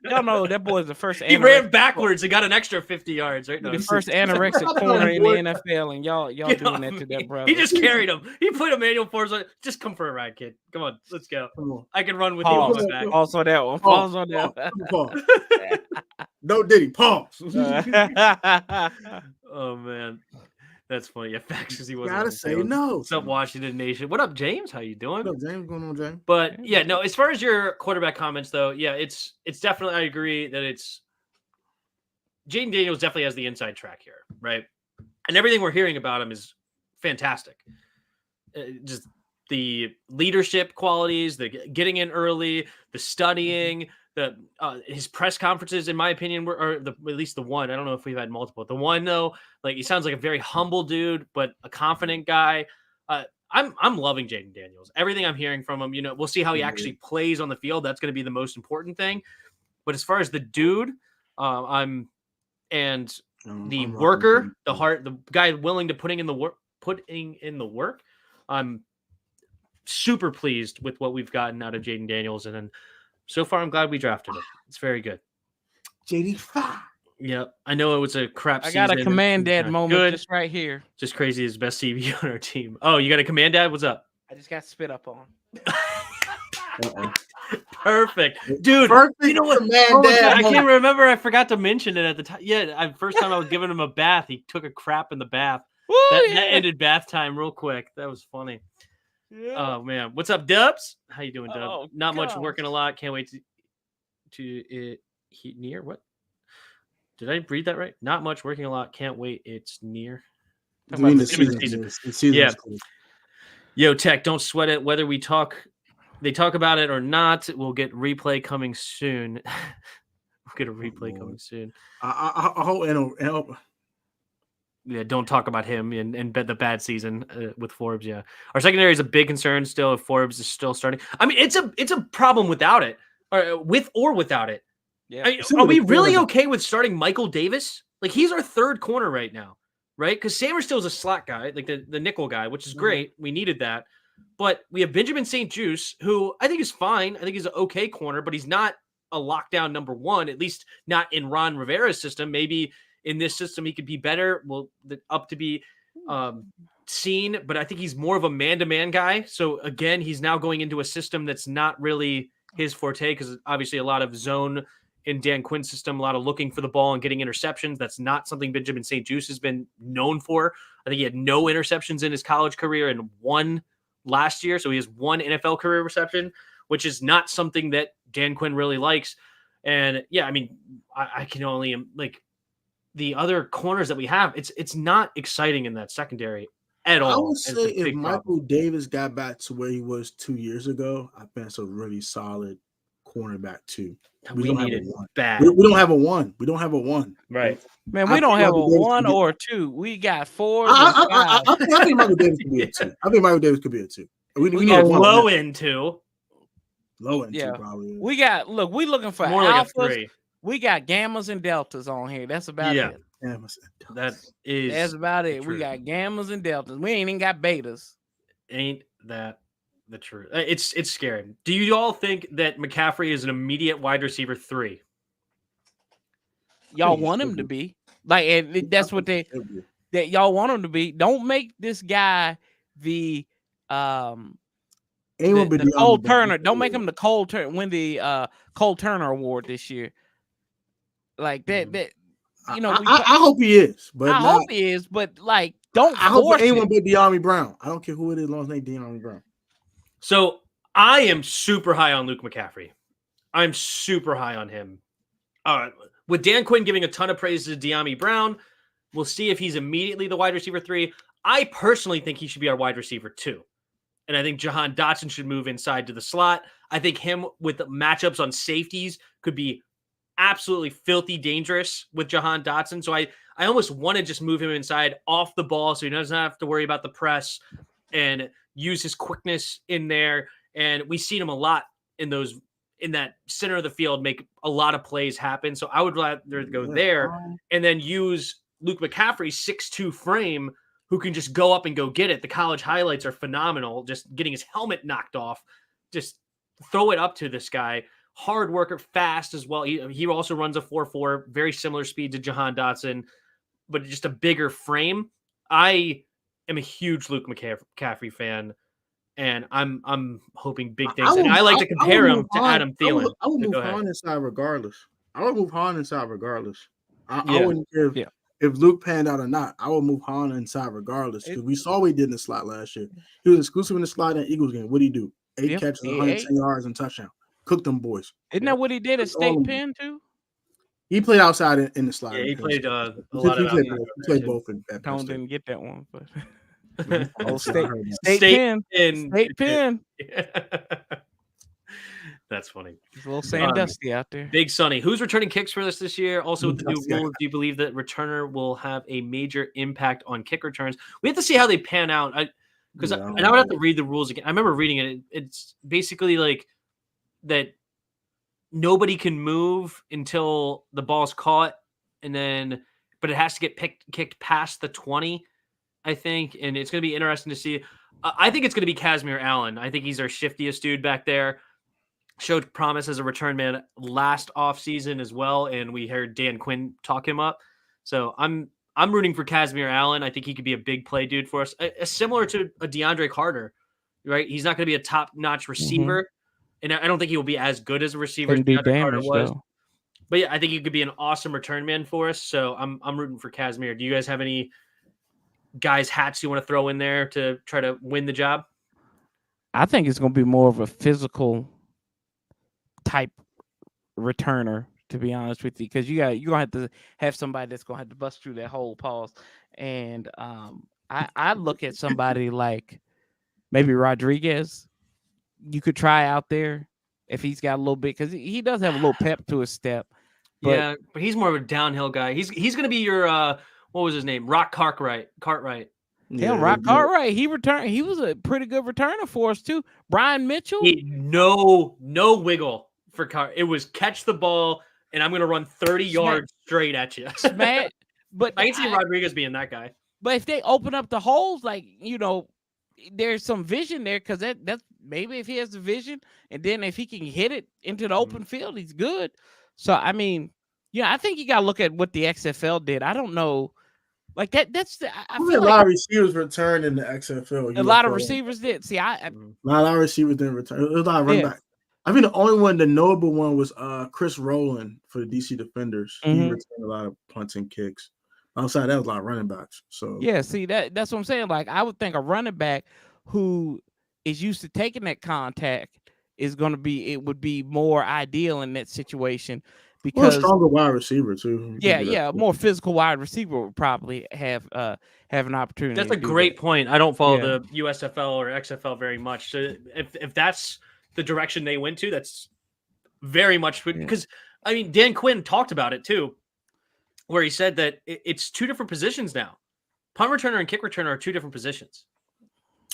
[SPEAKER 3] Y'all know that boy is the first.
[SPEAKER 1] He ran backwards and got an extra 50 yards. Right now,
[SPEAKER 3] the first anorexic corner in the NFL, and y'all doing that to that brother.
[SPEAKER 1] He just carried him. He put Emmanuel Forbes on. Just come for a ride, kid. Come on, let's go. I can run with you on my back.
[SPEAKER 3] Pause on that one. Pause on that one.
[SPEAKER 2] No Diddy. Pause.
[SPEAKER 1] Oh man. That's funny. Yeah, facts because he wasn't.
[SPEAKER 2] Gotta say no.
[SPEAKER 1] What's up, Washington Nation? What up, James? How you doing?
[SPEAKER 2] What up, James? Going on, James?
[SPEAKER 1] But yeah, no. As far as your quarterback comments, though, yeah, it's definitely. I agree that it's Jaden Daniels definitely has the inside track here, right? And everything we're hearing about him is fantastic. Just the leadership qualities, the getting in early, the studying. His press conferences, in my opinion, were at least the one. I don't know if we've had multiple. The one though, like he sounds like a very humble dude, but a confident guy. I'm loving Jaden Daniels. Everything I'm hearing from him, we'll see how he actually plays on the field. That's going to be the most important thing. But as far as the dude, the worker, the heart, the guy willing to putting in the work. I'm super pleased with what we've gotten out of Jaden Daniels, and then. So far, I'm glad we drafted him. It's very good.
[SPEAKER 2] JD5.
[SPEAKER 1] Yeah, I know it was a crap season.
[SPEAKER 3] I got a Command-Dad moment just right here.
[SPEAKER 1] Just crazy. His best CV on our team. Oh, you got a Command-Dad? What's up?
[SPEAKER 3] I just got spit up on.
[SPEAKER 1] Perfect. Dude,
[SPEAKER 2] perfect.
[SPEAKER 1] You know what? I can't remember. I forgot to mention it at the time. Yeah, first time I was giving him a bath, he took a crap in the bath.
[SPEAKER 3] Woo,
[SPEAKER 1] That ended bath time real quick. That was funny.
[SPEAKER 3] Yeah.
[SPEAKER 1] Oh man, what's up, Dubs? How you doing, Dub?
[SPEAKER 3] Oh,
[SPEAKER 1] Not much,
[SPEAKER 3] gosh.
[SPEAKER 1] working a lot. Can't wait to near what? Did I read that right? Not much, working a lot. Can't wait. It's near.
[SPEAKER 2] I mean, the
[SPEAKER 1] Vitamin
[SPEAKER 2] season.
[SPEAKER 1] season.
[SPEAKER 2] The season
[SPEAKER 1] Yeah.
[SPEAKER 2] is cool.
[SPEAKER 1] Yo, Tech, don't sweat it. Whether they talk about it or not, we'll get replay coming soon. We'll get a replay coming soon.
[SPEAKER 2] I hope.
[SPEAKER 1] Yeah, don't talk about him and bet the bad season with Forbes. Yeah, our secondary is a big concern still. If Forbes is still starting, I mean, it's a problem without it, or with or without it.
[SPEAKER 3] Yeah.
[SPEAKER 1] I mean, are we really okay with starting Michael Davis? Like, he's our third corner right now, right? Because Samerstill's a slot guy, like the nickel guy, which is great. We needed that, but we have Benjamin St-Juste, who I think is fine. I think he's an okay corner, but he's not a lockdown number one, at least not in Ron Rivera's system. Maybe in this system he could be better. Well, up to be seen, but I think he's more of a man-to-man guy. So again, he's now going into a system that's not really his forte, because obviously a lot of zone in Dan Quinn's system, a lot of looking for the ball and getting interceptions. That's not something Benjamin St-Juste has been known for. I think he had no interceptions in his college career and one last year. So he has one NFL career reception, which is not something that Dan Quinn really likes. And yeah, I mean, I can only like the other corners that we have. It's not exciting in that secondary at all.
[SPEAKER 2] I would say if Michael Davis got back to where he was 2 years ago, I think it's a really solid cornerback too.
[SPEAKER 1] We don't need it bad.
[SPEAKER 2] We don't have a one. We don't have a one.
[SPEAKER 1] Right.
[SPEAKER 3] Man, we don't have a one or a two. We got four.
[SPEAKER 2] I think Michael Davis could be a two. I think Michael Davis could be a two. We need
[SPEAKER 1] a
[SPEAKER 2] one
[SPEAKER 1] low end two.
[SPEAKER 2] Low end two probably.
[SPEAKER 3] We got we looking for
[SPEAKER 1] more
[SPEAKER 3] alphas.
[SPEAKER 1] Like a 3.
[SPEAKER 3] We got gammas and deltas on here. That's about it.
[SPEAKER 1] That's
[SPEAKER 3] about it. We got gammas and deltas. We ain't even got betas.
[SPEAKER 1] Ain't that the truth? It's scary. Do you all think that McCaffrey is an immediate wide receiver 3?
[SPEAKER 3] Y'all want him to be like, that's what that y'all want him to be. Don't make this guy the Cole Turner. Don't make him the Cole Turner. Win the Cole Turner Award this year. Like that. You know,
[SPEAKER 2] I hope he is, but
[SPEAKER 3] I hope he is, but like, don't.
[SPEAKER 2] I hope anyone but De'Ami Brown. I don't care who it is, as long as they De'Ami Brown.
[SPEAKER 1] So I am super high on Luke McCaffrey. I'm super high on him. With Dan Quinn giving a ton of praise to De'Ami Brown, we'll see if he's immediately the wide receiver 3. I personally think he should be our wide receiver 2. And I think Jahan Dotson should move inside to the slot. I think him with the matchups on safeties could be absolutely filthy dangerous with Jahan Dotson. So I almost want to just move him inside off the ball so he doesn't have to worry about the press and use his quickness in there. And we've seen him a lot in that center of the field, make a lot of plays happen. So I would rather go there and then use Luke McCaffrey's 6'2" frame, who can just go up and go get it. The college highlights are phenomenal. Just getting his helmet knocked off. Just throw it up to this guy. Hard worker, fast as well. He also runs a 4.4, very similar speed to Jahan Dotson, but just a bigger frame. I am a huge Luke McCaffrey fan, and I'm hoping big things. I like to compare him to Adam Thielen.
[SPEAKER 2] I would move Han inside regardless. I wouldn't care if Luke panned out or not. I would move Han inside regardless, because we saw what he did in the slot last year. He was exclusive in the slot in the Eagles game. What did he do? 8 catches, 110 yards, and touchdown. Cook them boys.
[SPEAKER 3] Isn't that what he did at State Penn too?
[SPEAKER 2] He played outside in the slot.
[SPEAKER 1] Yeah, he played a
[SPEAKER 2] lot
[SPEAKER 1] of
[SPEAKER 2] he played both in that.
[SPEAKER 3] Tone didn't get that one, but
[SPEAKER 1] State Penn. That's funny.
[SPEAKER 3] It's a little Sandusky out there.
[SPEAKER 1] Big Sonny. Who's returning kicks for us this year? Also, with the new rules, do you believe that returner will have a major impact on kick returns? We have to see how they pan out. I would have to read the rules again. I remember reading it. It's basically like that nobody can move until the ball's caught, but it has to get kicked past the 20, I think. And it's going to be interesting to see. I think it's going to be Casimir Allen. I think he's our shiftiest dude back there. Showed promise as a return man last offseason as well, and we heard Dan Quinn talk him up. So I'm rooting for Casimir Allen. I think he could be a big play dude for us, similar to a DeAndre Carter, right? He's not going to be a top-notch receiver, and I don't think he will be as good as a receiver as DeAndre Carter was. Though. But yeah, I think he could be an awesome return man for us. So I'm rooting for Casimir. Do you guys have any guys' hats you want to throw in there to try to win the job?
[SPEAKER 3] I think it's going to be more of a physical type returner, to be honest with you, because you're gonna have to have somebody that's gonna have to bust through that whole pause. And I look at somebody like maybe Rodriguez. You could try out there if he's got a little bit, because he does have a little pep to his step.
[SPEAKER 1] But he's more of a downhill guy. He's gonna be your what was his name? Rock Cartwright.
[SPEAKER 3] Hell, Rock Cartwright, he returned. He was a pretty good returner for us too. Brian Mitchell,
[SPEAKER 1] no wiggle for Cart. It was catch the ball, and I'm gonna run 30 yards straight at you.
[SPEAKER 3] Smack. But
[SPEAKER 1] I can see Rodriguez being that guy.
[SPEAKER 3] But if they open up the holes, like, there's some vision there, because that's maybe if he has the vision, and then if he can hit it into the open field, he's good. So I mean, I think you got to look at what the XFL did. I don't know. Like that's I feel
[SPEAKER 2] a lot of receivers returned in the XFL.
[SPEAKER 3] A lot of receivers did. See,
[SPEAKER 2] a lot of receivers didn't return. It was a lot of running back. I mean, the only one, the notable one, was Chris Rowland for the DC Defenders. He returned a lot of punts and kicks. Outside that was a lot of running backs. So
[SPEAKER 3] yeah, see that's what I'm saying. Like, I would think a running back who is used to taking that contact would be more ideal in that situation. Because
[SPEAKER 2] a stronger wide receiver too.
[SPEAKER 3] Yeah, a more physical wide receiver would probably have an opportunity.
[SPEAKER 1] That's a great point. I don't follow the USFL or XFL very much. So if that's the direction they went to, that's very much because I mean Dan Quinn talked about it too, where he said that it's two different positions now. Punt returner and kick returner are two different positions.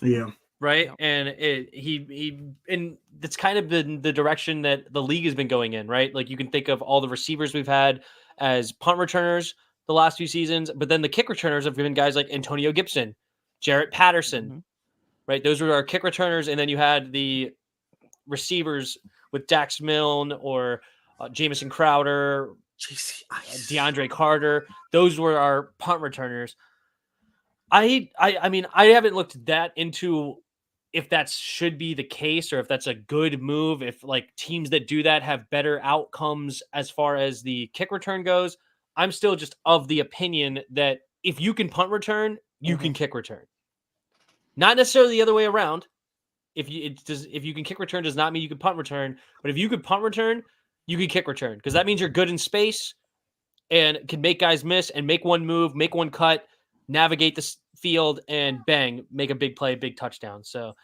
[SPEAKER 2] Yeah.
[SPEAKER 1] Right.
[SPEAKER 3] Yep.
[SPEAKER 1] And that's kind of been the direction that the league has been going in, right? Like, you can think of all the receivers we've had as punt returners the last few seasons, but then the kick returners have been guys like Antonio Gibson, Jarrett Patterson, right? Those were our kick returners. And then you had the receivers with Dax Milne or Jamison Crowder, DeAndre Carter. Those were our punt returners. I mean, I haven't looked that into if that should be the case or if that's a good move, if like teams that do that have better outcomes as far as the kick return goes. I'm still just of the opinion that if you can punt return, you can kick return. Not necessarily the other way around. If you can kick return does not mean you can punt return, but if you could punt return, you can kick return, because that means you're good in space and can make guys miss and make one move, make one cut, navigate the field, and bang, make a big play, big touchdown. So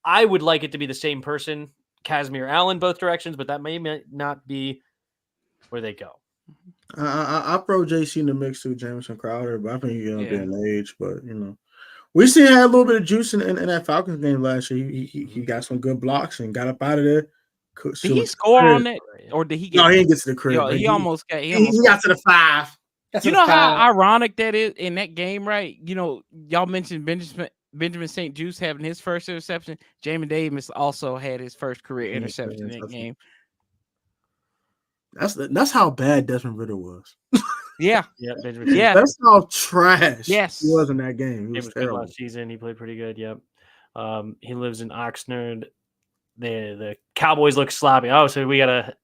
[SPEAKER 1] I would like it to be the same person, Casimir Allen, both directions, but that may not be where they go.
[SPEAKER 2] I throw JC in the mix too, Jamison Crowder, but I think he's gonna be an age. But we see he had a little bit of juice in that Falcons game last year. He got some good blocks and got up out of there.
[SPEAKER 3] Did he score on that, or did he get?
[SPEAKER 2] No, he didn't get to the crib.
[SPEAKER 3] He almost got. He
[SPEAKER 2] got to the 5.
[SPEAKER 3] How ironic that is in that game, right? Y'all mentioned Benjamin St. Juste having his first interception. Jamin Davis also had his first career interception in that game.
[SPEAKER 2] That's how bad Desmond Ridder was.
[SPEAKER 3] Yeah.
[SPEAKER 1] Yeah.
[SPEAKER 2] That's how trash
[SPEAKER 3] he
[SPEAKER 2] was in that game.
[SPEAKER 1] He was good last season. He played pretty good. Yep. He lives in Oxnard. The Cowboys look sloppy. Oh, so we got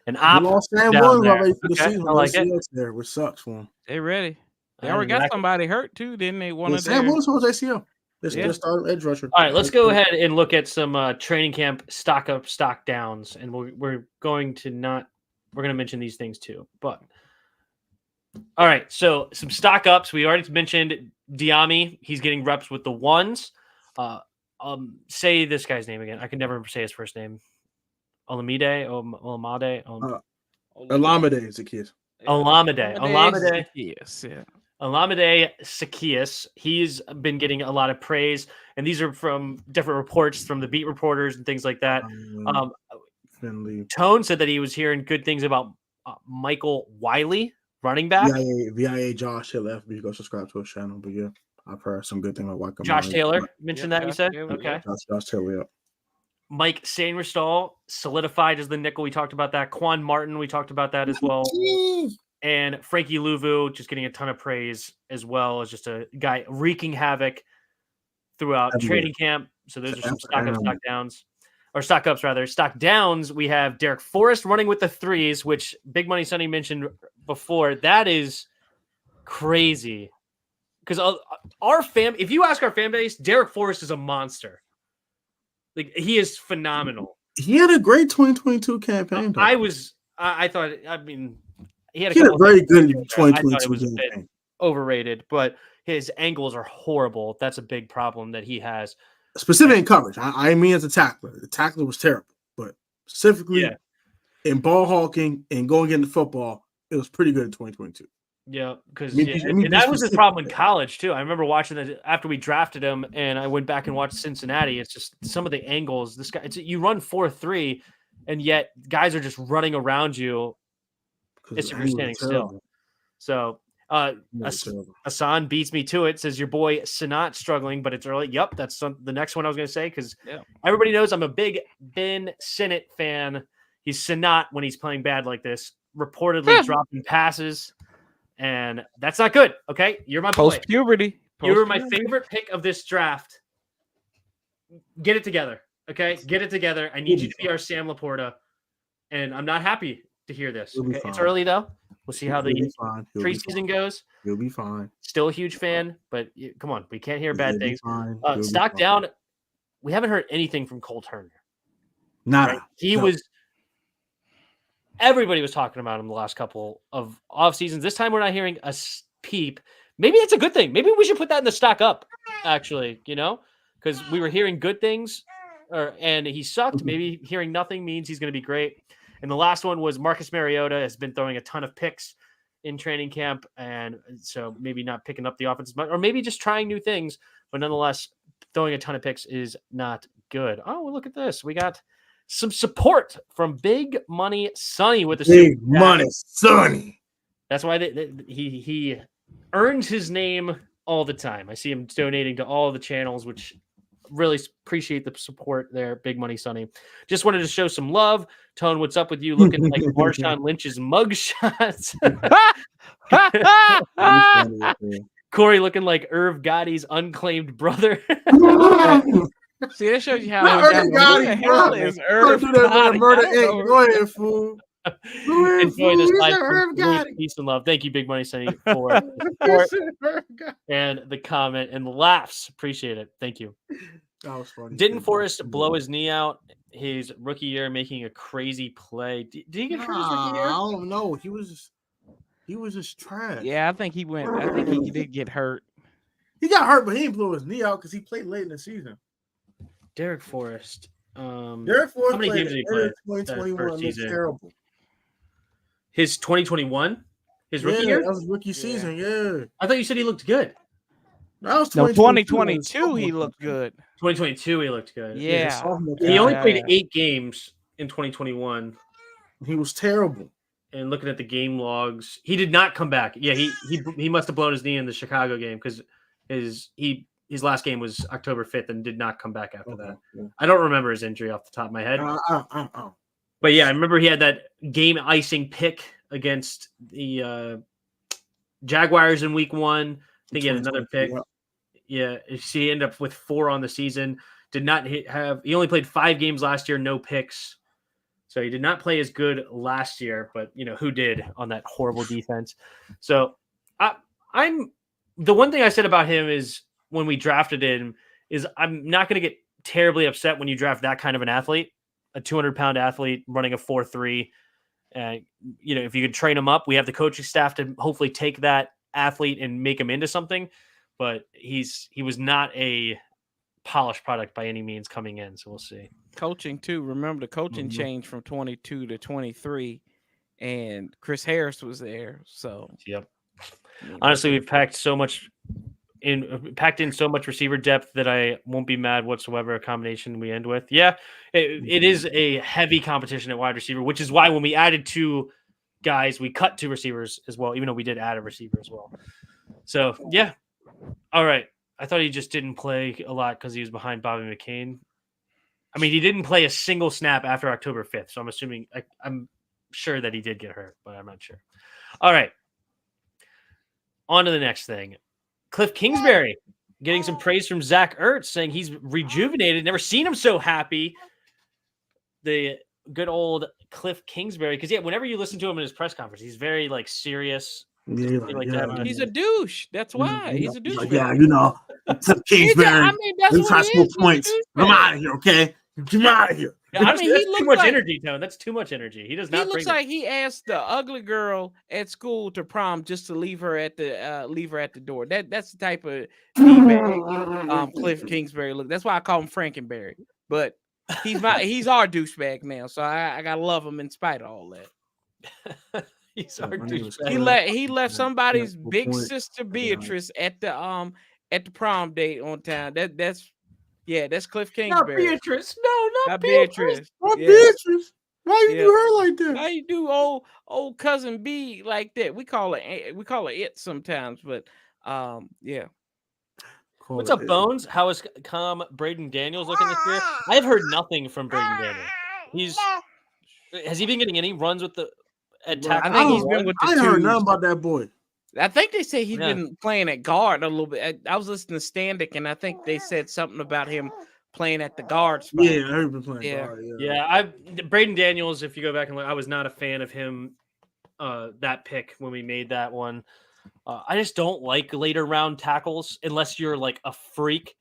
[SPEAKER 1] an op.
[SPEAKER 2] Sam Williams already for the season.
[SPEAKER 1] I like it.
[SPEAKER 2] There, which sucks for him.
[SPEAKER 3] They ready. They already got somebody hurt too, didn't they?
[SPEAKER 2] Sam Williams was ACL. They started edge rusher.
[SPEAKER 1] All right, let's go ahead and look at some training camp stock up, stock downs, and we're going to mention these things too. But all right, so some stock ups. We already mentioned Diami. He's getting reps with the ones. Say this guy's name again. I can never say his first name. Olamide
[SPEAKER 2] Zacchaeus.
[SPEAKER 1] Olamide Zacchaeus. He's been getting a lot of praise, and these are from different reports from the beat reporters and things like that. Tone said that he was hearing good things about Michael Wiley, running back.
[SPEAKER 2] VIA Josh Hill FB. Go subscribe to his channel. But yeah, I've heard some good thing about Michael.
[SPEAKER 1] Josh Taylor mentioned that. You said okay.
[SPEAKER 2] Josh Taylor. Yeah.
[SPEAKER 1] Mike Sainristal solidified as the nickel. We talked about that. Quan Martin, we talked about that as well. And Frankie Louvu just getting a ton of praise as well as just a guy wreaking havoc throughout training camp. So those are some stock ups, stock downs. Or stock ups, rather. Stock downs, we have Derek Forrest running with the threes, which Big Money Sonny mentioned before. That is crazy because if you ask our fan base, Derek Forrest is a monster. Like, he is phenomenal.
[SPEAKER 2] He had a great 2022 campaign. Though.
[SPEAKER 1] I thought. I mean, he had
[SPEAKER 2] a very good 2022
[SPEAKER 1] I thought it was
[SPEAKER 2] campaign.
[SPEAKER 1] a bit overrated, but his angles are horrible. That's a big problem that he has.
[SPEAKER 2] Specifically in coverage. I mean, as a tackler, the tackler was terrible, but specifically in ball hawking and going into football, it was pretty good in 2022.
[SPEAKER 1] Yeah, because and that was his problem in college too. I remember watching that after we drafted him, and I went back and watched Cincinnati. It's just some of the angles. This guy, you run 4.3, and yet guys are just running around you. It's if you're standing still. So Hassan beats me to it. Says your boy Sanat struggling, but it's early. Yep, that's the next one I was going to say because everybody knows I'm a big Ben Sinnott fan. He's Sanat when he's playing bad like this. Reportedly dropping passes. And that's not good. Okay, you're my boy.
[SPEAKER 3] Post-puberty.
[SPEAKER 1] You were my favorite pick of this draft. Get it together. Okay, get it together. I need you to be our Sam Laporta. And I'm not happy to hear this. Okay? It's early though. We'll see how the preseason goes.
[SPEAKER 2] You'll be fine.
[SPEAKER 1] Still a huge fan, but come on, we can't hear bad things. Stock down. We haven't heard anything from Cole Turner.
[SPEAKER 2] Nada.
[SPEAKER 1] Right? He was. Everybody was talking about him the last couple of off seasons. This time we're not hearing a peep. Maybe that's a good thing. Maybe we should put that in the stock up, actually, because we were hearing good things and he sucked. Maybe hearing nothing means he's going to be great. And the last one was Marcus Mariota has been throwing a ton of picks in training camp. And so maybe not picking up the offense, or maybe just trying new things. But nonetheless, throwing a ton of picks is not good. Oh, well, look at this. We got some support from Big Money Sonny with the
[SPEAKER 2] Big Money Sonny.
[SPEAKER 1] That's why he earns his name all the time. I see him donating to all the channels, which really appreciate the support there, Big Money Sonny. Just wanted to show some love. Tone, what's up with you looking like Marshawn Lynch's mugshots? Corey looking like Irv Gotti's unclaimed brother.
[SPEAKER 3] See, that shows you how Irv Gotti is Irv Gotti.
[SPEAKER 2] Go ahead, fool.
[SPEAKER 1] Enjoy this life. Peace and love. Thank you, Big Money Sonny, for the support and the comment and the laughs. Appreciate it. Thank you.
[SPEAKER 2] That was funny.
[SPEAKER 1] Didn't Forrest blow his knee out his rookie year making a crazy play? Did he get hurt his rookie year?
[SPEAKER 2] I don't know. He was just trash.
[SPEAKER 3] Yeah, I think he did get hurt.
[SPEAKER 2] He got hurt, but he didn't blow his knee out because he played late in the season.
[SPEAKER 1] Derek Forrest.
[SPEAKER 2] How
[SPEAKER 1] many games did he play?
[SPEAKER 2] 2021 was terrible.
[SPEAKER 1] His 2021? His rookie year?
[SPEAKER 2] That was rookie season, yeah.
[SPEAKER 1] I thought you said he looked good.
[SPEAKER 2] That was
[SPEAKER 3] 2022 he looked good.
[SPEAKER 1] 2022 he looked good.
[SPEAKER 3] Yeah.
[SPEAKER 1] He only played 8 games in 2021.
[SPEAKER 2] He was terrible.
[SPEAKER 1] And looking at the game logs, he did not come back. Yeah, he must have blown his knee in the Chicago game because his last game was October 5th and did not come back after that. Yeah. I don't remember his injury off the top of my head. But yeah, I remember he had that game icing pick against the Jaguars in week 1. I think he had another pick. Yeah, he ended up with 4 on the season. He only played 5 games last year, no picks. So he did not play as good last year, but who did on that horrible defense? So I'm the one thing I said about him is when we drafted him is I'm not going to get terribly upset when you draft that kind of an athlete, a 200-pound athlete running a 4.3. If you could train him up, we have the coaching staff to hopefully take that athlete and make him into something. But he was not a polished product by any means coming in, so we'll see.
[SPEAKER 3] Coaching too. Remember the coaching changed from 22 to 23, and Chris Harris was there. So
[SPEAKER 1] yep. Honestly, we've packed in so much receiver depth that I won't be mad whatsoever. A combination we end with, it is a heavy competition at wide receiver, which is why when we added 2 guys, we cut 2 receivers as well, even though we did add a receiver as well. So yeah, all right. I thought he just didn't play a lot because he was behind Bobby McCain. I mean, he didn't play a single snap after October 5th, so I'm assuming I'm sure that he did get hurt, but I'm not sure. All right. On to the next thing. Cliff Kingsbury getting some praise from Zach Ertz, saying he's rejuvenated. Never seen him so happy. The good old Cliff Kingsbury. Because, whenever you listen to him in his press conference, he's very, serious.
[SPEAKER 3] He's a douche. That's why he's a douche.
[SPEAKER 2] Like, yeah, took Kingsbury.
[SPEAKER 3] That's what
[SPEAKER 2] high
[SPEAKER 3] he
[SPEAKER 2] school
[SPEAKER 3] is.
[SPEAKER 2] points. I'm out of here, okay? Get out of here.
[SPEAKER 1] Yeah, I mean, he looks too much energy, Tone. That's too much energy. He does not.
[SPEAKER 3] He looks like he asked the ugly girl at school to prom just to leave her at the door. That's the type of Cliff Kingsbury look. That's why I call him Frankenberry. But he's our douchebag now, so I gotta love him in spite of all that.
[SPEAKER 1] He's our douchebag.
[SPEAKER 3] He left somebody's big sister Beatrice at the prom date on time. That's Cliff Kingsbury.
[SPEAKER 1] Not Beatrice. No, not
[SPEAKER 3] Beatrice.
[SPEAKER 2] Not Beatrice. Why you do her like that?
[SPEAKER 3] Why you do old cousin B like that? We call it sometimes, but yeah.
[SPEAKER 1] What's up, Bones? How is Braden Daniels looking this year? I've heard nothing from Braden Daniels. Has he been getting any runs with the attack?
[SPEAKER 3] I think he's been with the
[SPEAKER 2] I heard nothing about that boy.
[SPEAKER 3] I think they say he's been playing at guard a little bit. I was listening to Standick, and I think they said something about him playing at the guard spot.
[SPEAKER 2] Yeah, I heard him playing guard.
[SPEAKER 1] Yeah, Braden Daniels, if you go back and look, I was not a fan of him, that pick when we made that one. I just don't like later round tackles unless you're like a freak.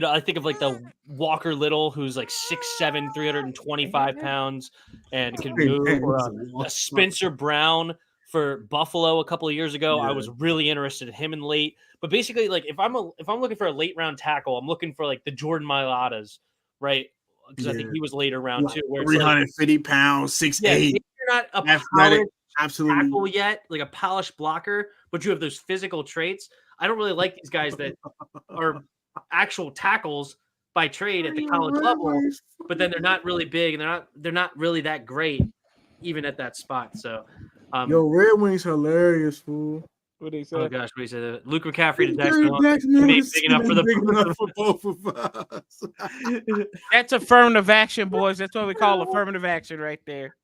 [SPEAKER 1] I think of like the Walker Little, who's like 6'7", 325 pounds and can move, or a Spencer Brown for Buffalo a couple of years ago. I was really interested in him in late. But basically, like if I'm looking for a late round tackle, I'm looking for like the Jordan Mailatas, right? Because I think he was later round too. Where
[SPEAKER 2] 350 pounds, 6'8".
[SPEAKER 1] Yeah, if you're not a polished tackle yet, like a polished blocker, but you have those physical traits. I don't really like these guys that are actual tackles by trade at the college level, but then they're not really big and they're not really that great even at that spot. So
[SPEAKER 2] Red Wings hilarious, fool.
[SPEAKER 3] What did he say?
[SPEAKER 1] Oh gosh, what he said. Luke McCaffrey to Jackson. Big enough for
[SPEAKER 2] both of us.
[SPEAKER 3] That's affirmative action, boys. That's what we call affirmative action right there.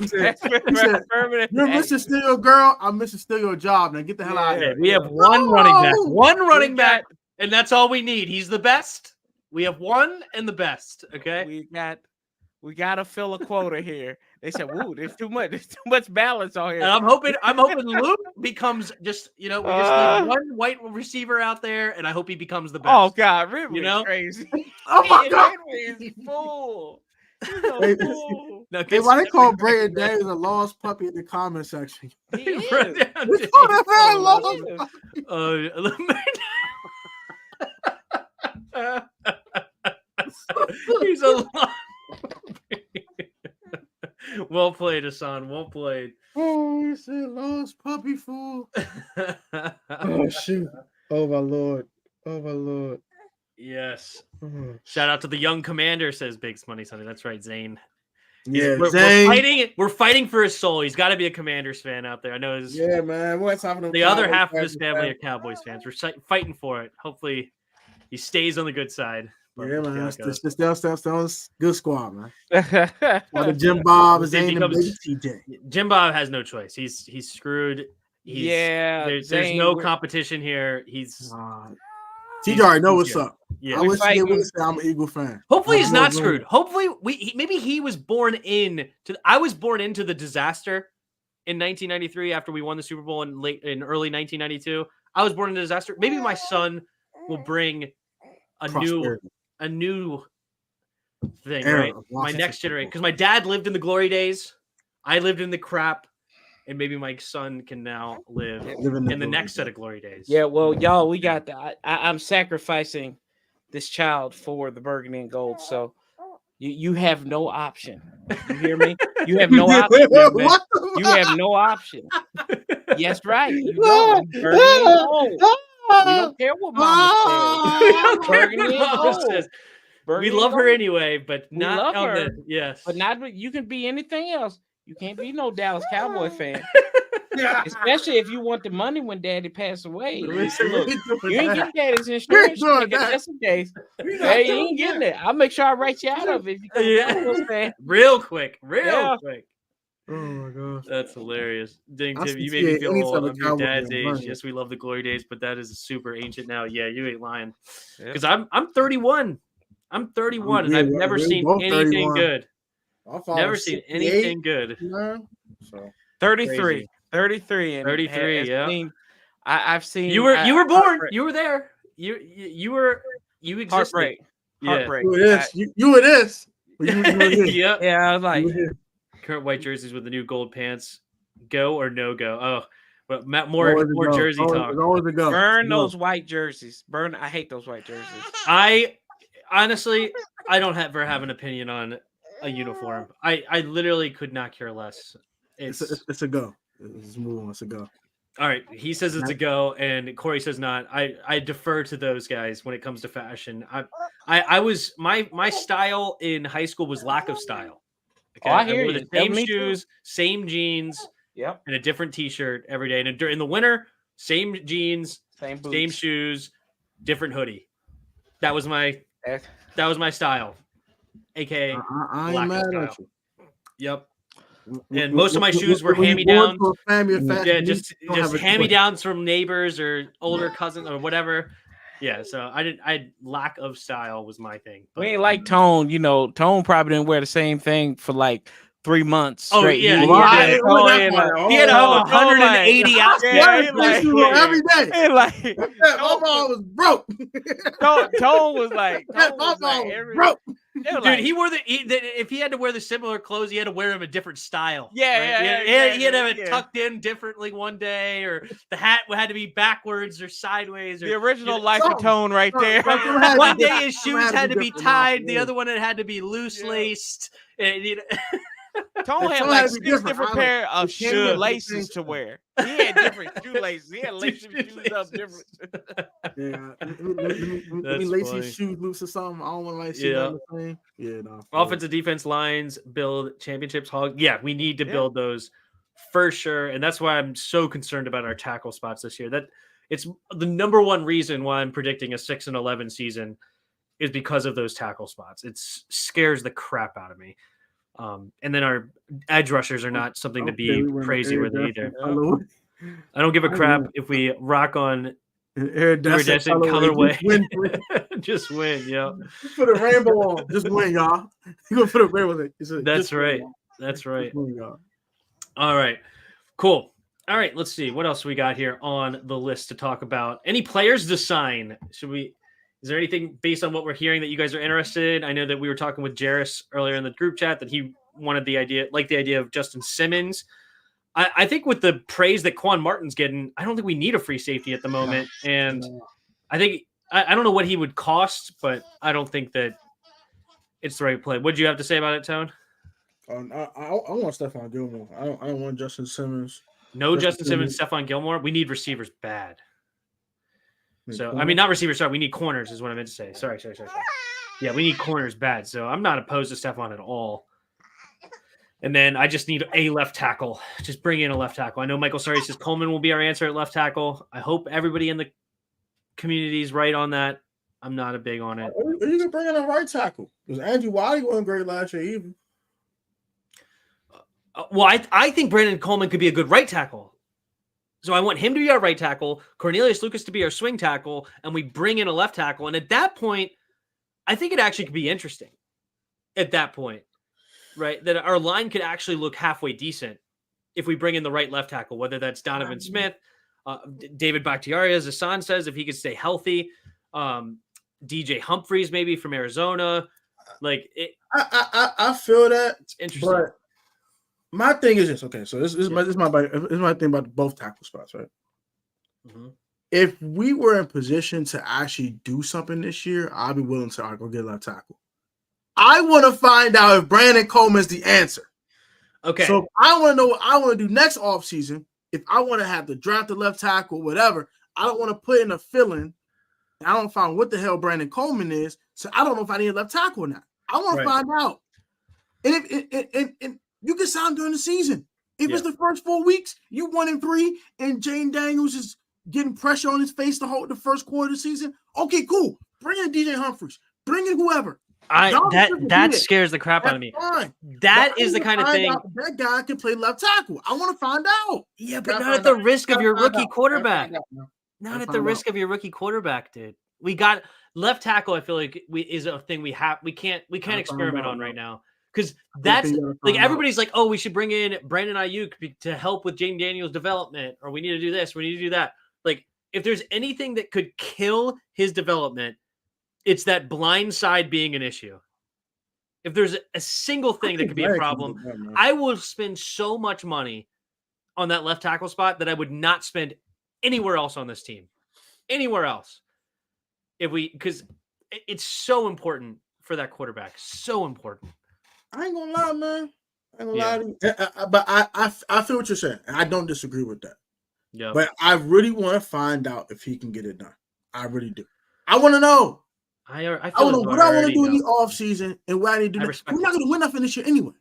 [SPEAKER 2] You're Mr. Steal, girl. I'm Mr. Steal your job. Now get the hell out of here.
[SPEAKER 1] We have one running back, and that's all we need. He's the best. We have one and the best. Okay.
[SPEAKER 3] We gotta fill a quota here. They said, "Woo, there's too much balance on here."
[SPEAKER 1] And I'm hoping Luke becomes just we just need one white receiver out there, and I hope he becomes the best.
[SPEAKER 3] Oh God, Ridley's crazy.
[SPEAKER 2] Oh my God,
[SPEAKER 3] Ridley's fool.
[SPEAKER 2] Why they call Braden Daniels a lost puppy in the comment section?
[SPEAKER 3] He is.
[SPEAKER 1] He's a lost well played, Hassan. Well played.
[SPEAKER 2] Oh, you said lost puppy, fool. Oh shoot! Oh my lord!
[SPEAKER 1] Yes. Shout out to the young commander, says Big Money Sunday. That's right, Zane.
[SPEAKER 2] Yeah,
[SPEAKER 1] we're fighting for his soul. He's got to be a Commanders fan out there. I know his.
[SPEAKER 2] Yeah, man. What's happening?
[SPEAKER 1] The other half of his family are Cowboys fans. We're fighting for it. Hopefully, he stays on the good side.
[SPEAKER 2] Yeah, man. That's good squad, man. The Jim Bob, Zane, and TJ.
[SPEAKER 1] Jim Bob has no choice. He's screwed. There's no competition here. He's.
[SPEAKER 2] TJ already know what's up.
[SPEAKER 1] Yeah,
[SPEAKER 2] I wish he would say I'm an Eagle fan.
[SPEAKER 1] Hopefully he's not screwed. Hopefully maybe he was born I was born into the disaster in 1993 after we won the Super Bowl in early 1992. I was born in a disaster. Maybe my son will bring a new thing, right? My next generation, because my dad lived in the glory days. I lived in the crap. And maybe my son can now live in the next set of glory days.
[SPEAKER 3] Yeah, well, y'all, we got that. I'm sacrificing this child for the burgundy and gold. So you have no option. You hear me? You have no option. You have no option. Yes, right. You don't. Burgundy and gold. We don't care what mama says. Burgundy and gold.
[SPEAKER 1] We love her anyway, but not on
[SPEAKER 3] her.
[SPEAKER 1] Yes.
[SPEAKER 3] But not you can be anything else. You can't be no Dallas Cowboy fan. Especially if you want the money when daddy passed away. Look, you ain't getting daddy's insurance. That's the case. Hey, you ain't getting it. I'll make sure I write you out of it.
[SPEAKER 1] Real quick.
[SPEAKER 2] Oh my gosh.
[SPEAKER 1] That's hilarious. Ding, Tim, you made me feel old. I'm your dad's age. Yes, we love the glory days, but that is super ancient now. Yeah, you ain't lying. Because I'm 31. I'm 31 and I've never seen anything good. Never seen anything good.
[SPEAKER 2] So
[SPEAKER 3] 33. 33 and
[SPEAKER 1] 33.
[SPEAKER 3] has
[SPEAKER 1] Yeah.
[SPEAKER 3] seen, I've seen.
[SPEAKER 1] You were born.
[SPEAKER 3] Heartbreak.
[SPEAKER 1] You were there. You existed.
[SPEAKER 3] Heartbreak.
[SPEAKER 1] Yeah.
[SPEAKER 3] Heartbreak.
[SPEAKER 2] You were this. You were this. You were here.
[SPEAKER 1] Yep.
[SPEAKER 3] Yeah, I was like,
[SPEAKER 2] You were here.
[SPEAKER 1] Current white jerseys with the new gold pants. Go or no go? Oh, but
[SPEAKER 2] Always a
[SPEAKER 1] more
[SPEAKER 2] go.
[SPEAKER 1] jersey talk.
[SPEAKER 2] It's always a go.
[SPEAKER 3] burn
[SPEAKER 2] Go.
[SPEAKER 3] those white jerseys. Burn. I hate those white jerseys.
[SPEAKER 1] I honestly, I don't ever have an opinion on a uniform. I literally could not care less.
[SPEAKER 2] It's a go. Let's move on. It's a go.
[SPEAKER 1] All right. He says it's a go, and Corey says not. I defer to those guys when it comes to fashion. I was my style in high school was lack of style.
[SPEAKER 3] Okay? I hear
[SPEAKER 1] wore
[SPEAKER 3] you.
[SPEAKER 1] the same
[SPEAKER 3] Me too.
[SPEAKER 1] shoes, same jeans,
[SPEAKER 3] Yep.
[SPEAKER 1] and a different T-shirt every day. And during the winter, same jeans,
[SPEAKER 3] Same boots.
[SPEAKER 1] same shoes, different hoodie. That was my style, aka
[SPEAKER 2] I ain't mad at you.
[SPEAKER 1] Yep. And most of my shoes were hand-me-downs. Yeah, just hand-me-downs from neighbors or older cousins or whatever. Yeah, so I lack of style was my thing. But,
[SPEAKER 3] We ain't like Tone. You know, Tone probably didn't wear the same thing for like 3 months straight.
[SPEAKER 1] yeah,
[SPEAKER 3] He
[SPEAKER 1] yeah.
[SPEAKER 3] had
[SPEAKER 1] He had
[SPEAKER 3] Oh,
[SPEAKER 1] 180
[SPEAKER 3] like-
[SPEAKER 1] outfits.
[SPEAKER 3] Yeah, like-
[SPEAKER 2] every day.
[SPEAKER 3] and like
[SPEAKER 2] My ball was broke.
[SPEAKER 3] Tone was like,
[SPEAKER 2] My ball was broke.
[SPEAKER 1] Dude, he wore if he had to wear the similar clothes, he had to wear them a different style.
[SPEAKER 3] Yeah,
[SPEAKER 1] right? He had to have it
[SPEAKER 3] yeah.
[SPEAKER 1] tucked in differently one day, or the hat had to be backwards or sideways. Or,
[SPEAKER 3] the original life of Tone right there.
[SPEAKER 1] One day his shoes had to be tied, the other one it had to be loose laced. And,
[SPEAKER 3] Tone had
[SPEAKER 2] Tone
[SPEAKER 3] like
[SPEAKER 2] had to be
[SPEAKER 3] 6
[SPEAKER 2] different.
[SPEAKER 3] different
[SPEAKER 2] I
[SPEAKER 3] pair of
[SPEAKER 2] can't wear the
[SPEAKER 3] shoelaces
[SPEAKER 2] same
[SPEAKER 3] to wear. He had different shoelaces. He had lace his shoes up different.
[SPEAKER 2] Yeah, let me
[SPEAKER 1] That's
[SPEAKER 2] lace
[SPEAKER 1] funny.
[SPEAKER 2] his shoes loose or something. I don't want to like see
[SPEAKER 1] Yeah.
[SPEAKER 2] the same. Yeah, no.
[SPEAKER 1] Offensive defense lines build championships. Yeah, we need to build those for sure, and that's why I'm so concerned about our tackle spots this year. That it's the number one reason why I'm predicting a 6-11 season is because of those tackle spots. It scares the crap out of me. And then our edge rushers are not something to be crazy with either. I don't give a crap if we rock on iridescent colorway. Just win, yeah.
[SPEAKER 2] Put a rainbow on. Just win, y'all. You gonna put a rainbow on.
[SPEAKER 1] That's right. That's right. All right. Cool. All right. Let's see. What else we got here on the list to talk about? Any players to sign? Is there anything based on what we're hearing that you guys are interested in? I know that we were talking with Jairus earlier in the group chat that he wanted the idea of Justin Simmons. I think with the praise that Quan Martin's getting, I don't think we need a free safety at the moment. And I think I don't know what he would cost, but I don't think that it's the right play. What did you have to say about it, Tone?
[SPEAKER 2] I want Stephon Gilmore. I don't want Justin Simmons.
[SPEAKER 1] No Justin Simmons, Stephon Gilmore. We need receivers bad. So, I mean, not receivers. Sorry, we need corners is what I meant to say. Sorry. Yeah, we need corners bad. So I'm not opposed to Stephon at all. And then I just need a left tackle. Just bring in a left tackle. I know Michael Sarri says Coleman will be our answer at left tackle. I hope everybody in the community is right on that. I'm not a big on it.
[SPEAKER 2] You can bring in a right tackle. Because Andrew Wiley wasn't great last year even.
[SPEAKER 1] Well, I think Brandon Coleman could be a good right tackle. So I want him to be our right tackle, Cornelius Lucas to be our swing tackle, and we bring in a left tackle. And at that point, I think it actually could be interesting at that point, right? That our line could actually look halfway decent if we bring in the right left tackle, whether that's Donovan Smith, David Bakhtiari, as Hassan says, if he could stay healthy, DJ Humphreys maybe from Arizona. Like
[SPEAKER 2] I feel that.
[SPEAKER 1] It's interesting.
[SPEAKER 2] But my thing is this. Okay, so this is my thing about both tackle spots, right?
[SPEAKER 1] Mm-hmm.
[SPEAKER 2] If we were in position to actually do something this year, I'd be willing to go get a left tackle. I want to find out if Brandon Coleman's the answer.
[SPEAKER 1] Okay.
[SPEAKER 2] So I want to know what I want to do next offseason. If I want to have to draft the left tackle, whatever, I don't want to put in a fill-in. I don't find what the hell Brandon Coleman is. So I don't know if I need a left tackle or not. I want to find out. And if you can sign during the season. If it's the first 4 weeks, you 1-3, and Jane Daniels is getting pressure on his face the first quarter of the season. Okay, cool. Bring in DJ Humphries. Bring in whoever.
[SPEAKER 1] That scares the crap out of me.
[SPEAKER 2] Fine.
[SPEAKER 1] That is the kind of thing.
[SPEAKER 2] That guy can play left tackle. I want to find out.
[SPEAKER 1] Yeah, but not at the risk of your rookie quarterback. Not at the risk of your rookie quarterback, dude. We got left tackle. I feel like is a thing we can't experiment on right now. Because that's like everybody's like, oh, we should bring in Brandon Ayuk to help with Jaden Daniels' development, or we need to do this, we need to do that. Like, if there's anything that could kill his development, it's that blind side being an issue. If there's a single thing that could be a problem, I will spend so much money on that left tackle spot that I would not spend anywhere else on this team. Anywhere else. Because it's so important for that quarterback. So important.
[SPEAKER 2] I ain't gonna lie, man. I ain't gonna lie to you. But I feel what you're saying. I don't disagree with that. Yeah. But I really want to find out if he can get it done. I really do. I want to know.
[SPEAKER 1] I
[SPEAKER 2] want to know what I want to do in the offseason and what I need to do. We're not going to win nothing this year anyway.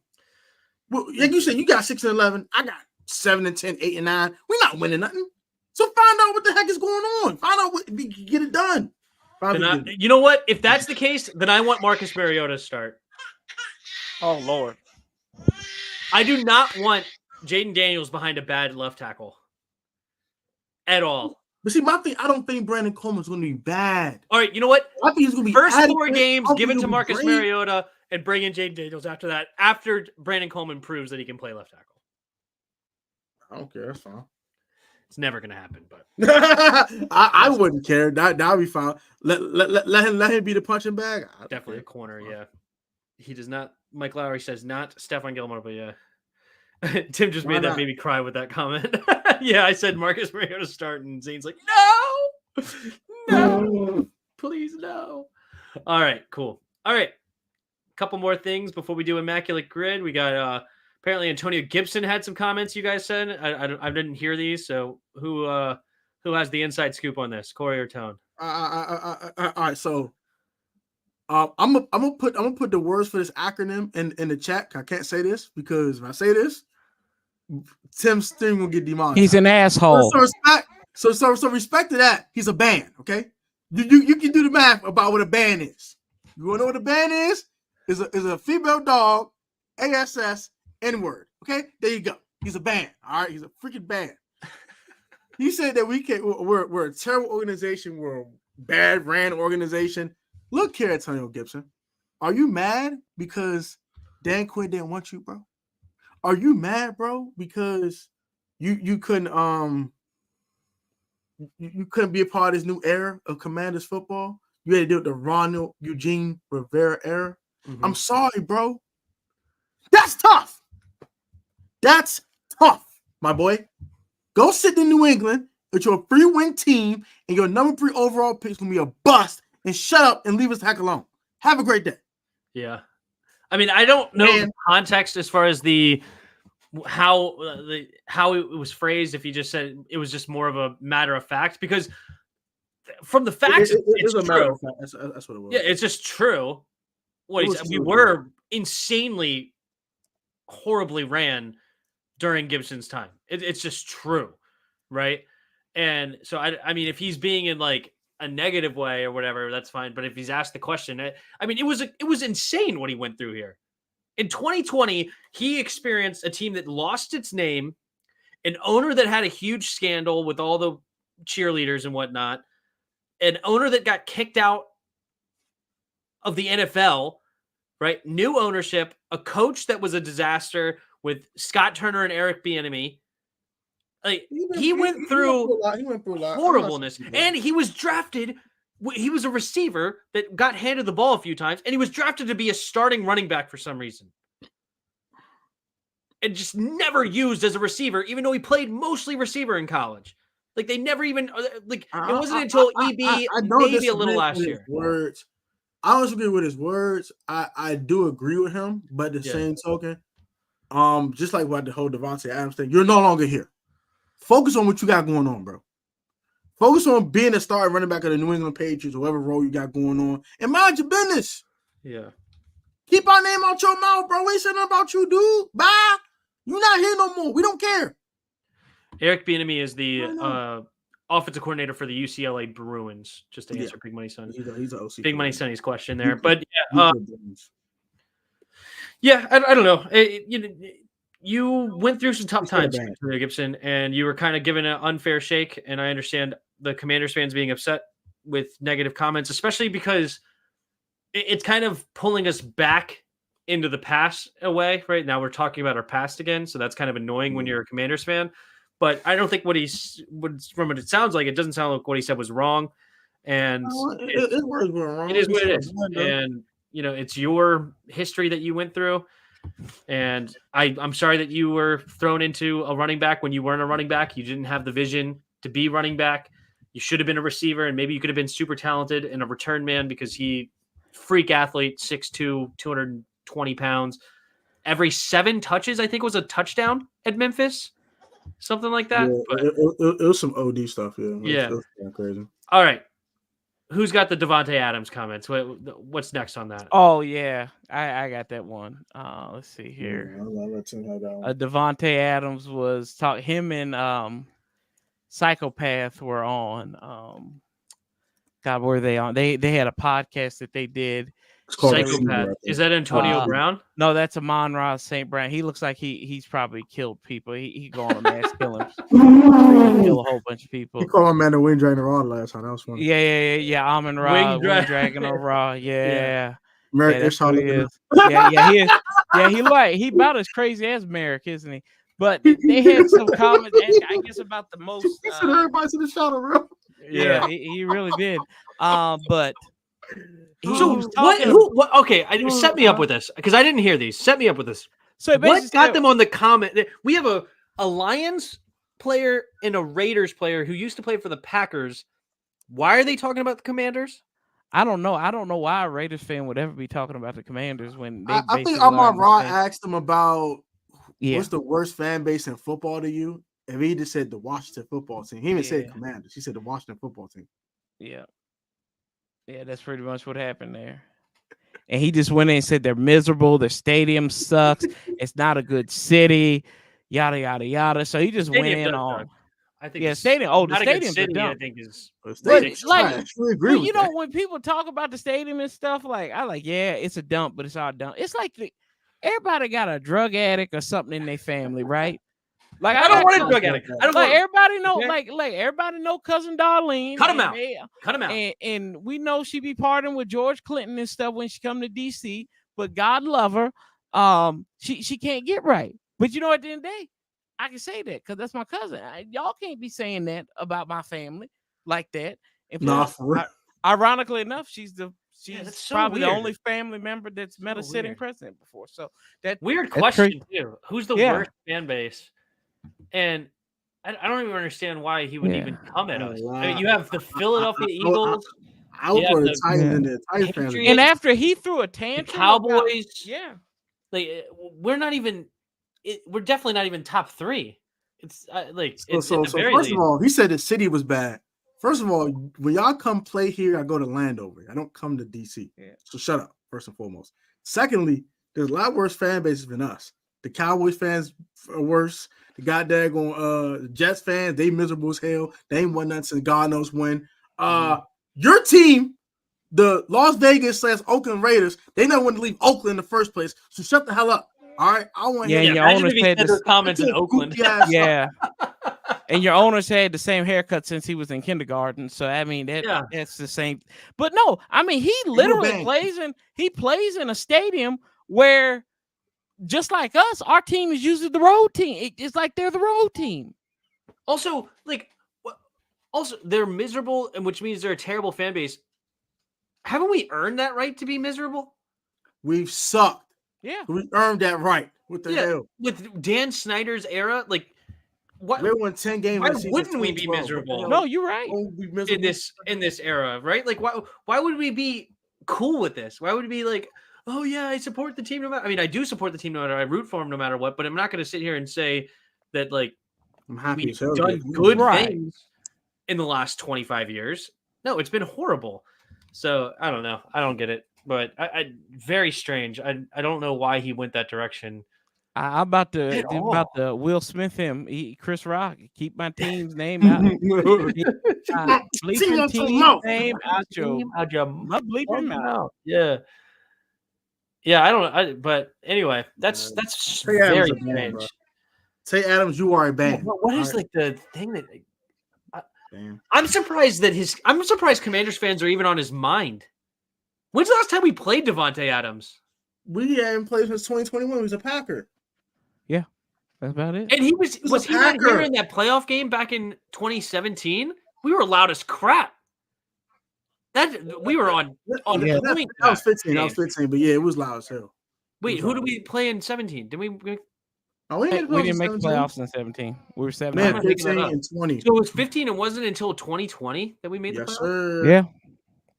[SPEAKER 2] Well, like you said, you got 6-11. I got 7-10, 8-9. We're not winning nothing. So find out what the heck is going on. Find out what we can get it done.
[SPEAKER 1] You know what? If that's the case, then I want Marcus Mariota to start.
[SPEAKER 3] Oh, Lord.
[SPEAKER 1] I do not want Jaden Daniels behind a bad left tackle at all.
[SPEAKER 2] But see, my thing, I don't think Brandon Coleman's going to be bad.
[SPEAKER 1] All right, you know what?
[SPEAKER 2] I think he's going to be
[SPEAKER 1] first 4 games, give it to Marcus Mariota and bring in Jaden Daniels after that, after Brandon Coleman proves that he can play left tackle.
[SPEAKER 2] I don't care. That's fine.
[SPEAKER 1] It's never going to happen, but
[SPEAKER 2] I wouldn't care. That would be fine. Let him be the punching bag.
[SPEAKER 1] Definitely a corner, yeah. He does not. Mike Lowry says not Stephon Gilmore, but yeah. Tim just made that baby cry with that comment. Yeah, I said Marcus Mariota start, and Zane's like, no, please no. All right, cool. All right, couple more things before we do Immaculate Grid. We got apparently Antonio Gibson had some comments. You guys said I didn't hear these. So who has the inside scoop on this, Corey or Tone?
[SPEAKER 2] All right, so I'm gonna put the words for this acronym in the chat. I can't say this because if I say this, Tim's thing will get demonetized.
[SPEAKER 3] He's an asshole.
[SPEAKER 2] So respect to that. He's a band. Okay, you can do the math about what a band is. You wanna know what a band is? Is a female dog, ASS, N-word. Okay, there you go. He's a band. All right, he's a freaking band. He said that we're a terrible organization. We're a bad ran organization. Look here, Antonio Gibson. Are you mad because Dan Quinn didn't want you, bro? Are you mad, bro, because you couldn't you couldn't be a part of this new era of Commanders football? You had to do it the Ronald Eugene Rivera era. Mm-hmm. I'm sorry, bro. That's tough. That's tough, my boy. Go sit in New England with your 3-win team and your number 3 overall pick is going to be a bust, and shut up and leave us the heck alone. Have a great day.
[SPEAKER 1] Yeah. I mean, I don't know the context as far as how it was phrased. If he just said it was just more of a matter of fact, because from the facts, it's a matter of fact. That's what it was. Yeah, it's just true. We were insanely, horribly ran during Gibson's time. It's just true, right? And so I mean, if he's being in like a negative way or whatever, that's fine. But if he's asked the question, I mean, it was insane what he went through here. In 2020, he experienced a team that lost its name, an owner that had a huge scandal with all the cheerleaders and whatnot, an owner that got kicked out of the NFL, right? New ownership, a coach that was a disaster with Scott Turner and Eric Bieniemy. Like he went through horribleness, and he was drafted. He was a receiver that got handed the ball a few times, and he was drafted to be a starting running back for some reason, and just never used as a receiver, even though he played mostly receiver in college. Like they never even like it wasn't until EB maybe a little last year.
[SPEAKER 2] Words, I don't agree with his words. I do agree with him, but the same token, just like what the whole Devontae Adams thing, you're no longer here. Focus on what you got going on, bro. Focus on being a starting running back of the New England Patriots, whatever role you got going on, and mind your business.
[SPEAKER 1] Yeah.
[SPEAKER 2] Keep our name out your mouth, bro. We ain't saying nothing about you, dude. Bye. You're not here no more. We don't care.
[SPEAKER 1] Eric Bieniemy is the offensive coordinator for the UCLA Bruins, just to answer Big Money Sonny.
[SPEAKER 2] He's an OC.
[SPEAKER 1] Big Money Sonny's question there. But I don't know. You went through some tough times, Gibson, and you were kind of given an unfair shake. And I understand the Commanders fans being upset with negative comments, especially because it's kind of pulling us back into the past away. Right now, we're talking about our past again, so that's kind of annoying when you're a Commanders fan. But I don't think from what it sounds like, it doesn't sound like what he said was wrong. And
[SPEAKER 2] It was wrong.
[SPEAKER 1] it is what it is. And it's your history that you went through. And I'm sorry that you were thrown into a running back when you weren't a running back. You didn't have the vision to be running back. You should have been a receiver, and maybe you could have been super talented and a return man because freak athlete, 6'2", 220 pounds. Every 7 touches, I think, was a touchdown at Memphis. Something like that.
[SPEAKER 2] Yeah, it was some OD stuff. Yeah. It was crazy.
[SPEAKER 1] All right. Who's got the Devontae Adams comments? What's next on that?
[SPEAKER 3] Oh yeah, I got that one. Let's see here. Devontae Adams was talking. Him and Psychopath were on. God, were they on? They had a podcast that they did.
[SPEAKER 1] Psychopath. Is that Antonio Brown?
[SPEAKER 3] No, that's Amon-Ra St. Brown. He looks like he's probably killed people. He go on a mass killing. Kill a whole bunch of people.
[SPEAKER 2] He called man the Wing Dragon Raw last time. That was funny.
[SPEAKER 3] Yeah. Amon-Ra Wing Dragon of Raw. Yeah.
[SPEAKER 2] Merrick,
[SPEAKER 3] that's who he is. Yeah, he is. Yeah, he about as crazy as Merrick, isn't he? But they had some comments, I guess, about the most.
[SPEAKER 2] He said everybody's in the shadow, bro.
[SPEAKER 3] Yeah, he really did. But.
[SPEAKER 1] So what? Okay, set me up with this because I didn't hear these. Set me up with this. So what got them on the comment? We have a Lions player and a Raiders player who used to play for the Packers. Why are they talking about the Commanders?
[SPEAKER 3] I don't know. I don't know why a Raiders fan would ever be talking about the Commanders when they.
[SPEAKER 2] I think Amon-Ra asked them about what's the worst fan base in football to you, and he just said the Washington football team. He even said Commanders. He said the Washington football team.
[SPEAKER 3] Yeah, that's pretty much what happened there. And he just went in and said they're miserable. Their stadium sucks. It's not a good city. Yada yada yada. So he just went in on.
[SPEAKER 1] I think
[SPEAKER 3] stadium. Oh, the stadium's
[SPEAKER 1] city,
[SPEAKER 3] dumb.
[SPEAKER 1] I think is.
[SPEAKER 3] When people talk about the stadium and stuff, it's a dump, but it's all dump. It's like everybody got a drug addict or something in their family, right? Like
[SPEAKER 1] I don't want a drug addict. I don't
[SPEAKER 3] like everybody know, like everybody know cousin Darlene.
[SPEAKER 1] Cut him out. Cut him out.
[SPEAKER 3] And we know she be partying with George Clinton and stuff when she come to DC. But God love her. She can't get right. But you know, at the end of the day, I can say that because that's my cousin. Y'all can't be saying that about my family like that. And plus, ironically enough, she's probably the only family member that's met a sitting president before. So that
[SPEAKER 1] weird question too. Who's the worst fan base? And I don't even understand why he would even come at us. I mean, you have the Philadelphia Eagles.
[SPEAKER 2] I would put the Titans in the Titans family.
[SPEAKER 3] And after he threw a tantrum,
[SPEAKER 1] Cowboys. We're not even. We're definitely not even top 3. It's
[SPEAKER 2] so first of all, he said the city was bad. First of all, when y'all come play here, I go to Landover. I don't come to DC. So shut up. First and foremost. Secondly, there's a lot worse fan bases than us. The Cowboys fans are worse. The goddamn Jets fans, they miserable as hell. They ain't won nothing since God knows when. Your team, the Las Vegas / Oakland Raiders, they never want to leave Oakland in the first place. So shut the hell up. All right, I want to hear
[SPEAKER 3] your owners had
[SPEAKER 1] their comments in Oakland.
[SPEAKER 3] And your owners had the same haircut since he was in kindergarten. So I mean that's the same. But no, I mean he literally plays in a stadium where, just like us, our team is usually the road team. It's like they're the road team.
[SPEAKER 1] Also, they're miserable, and which means they're a terrible fan base. Haven't we earned that right to be miserable?
[SPEAKER 2] We've sucked.
[SPEAKER 3] Yeah,
[SPEAKER 2] we earned that right. What the hell?
[SPEAKER 1] With Dan Snyder's era, what?
[SPEAKER 2] We won 10 games.
[SPEAKER 1] Why wouldn't we be miserable?
[SPEAKER 3] No, you're right.
[SPEAKER 1] In this era, right? Like, why would we be cool with this? Why would we be like, oh yeah, I support the team no matter? I mean, I do support the team no matter. I root for them no matter what. But I'm not going to sit here and say that
[SPEAKER 2] I'm happy
[SPEAKER 1] we've done good things in the last 25 years. No, it's been horrible. So I don't know. I don't get it. But I very strange. I don't know why he went that direction.
[SPEAKER 3] I'm about to Will Smith him. Chris Rock, keep my team's name out. Bleeping team's name out your bleeping mouth.
[SPEAKER 1] Yeah. I don't. But anyway, that's very strange.
[SPEAKER 2] Tay Adams, you are a band.
[SPEAKER 1] What is the thing that? I'm surprised Commanders fans are even on his mind. When's the last time we played Devontae Adams?
[SPEAKER 2] we hadn't played since 2021. He was a Packer.
[SPEAKER 3] Yeah, that's about it.
[SPEAKER 1] And he was
[SPEAKER 2] He's
[SPEAKER 1] was
[SPEAKER 2] a
[SPEAKER 1] he not here
[SPEAKER 2] Packer.
[SPEAKER 1] in that playoff game back in 2017? We were loud as crap. That we were on
[SPEAKER 2] Yeah,
[SPEAKER 1] point.
[SPEAKER 2] that was 15. That was 15. But yeah, it was loud as hell.
[SPEAKER 1] Wait, who did we play in 17? Did we
[SPEAKER 2] Oh, we
[SPEAKER 3] We didn't make the
[SPEAKER 2] 17.
[SPEAKER 3] playoffs in 17. We were 7.
[SPEAKER 2] Man,
[SPEAKER 1] am I thinking that
[SPEAKER 2] 15
[SPEAKER 1] up?
[SPEAKER 2] and 20.
[SPEAKER 1] So it was 15 and wasn't until 2020 that we made the
[SPEAKER 2] Yes,
[SPEAKER 1] playoffs?
[SPEAKER 2] sir.
[SPEAKER 3] Yeah.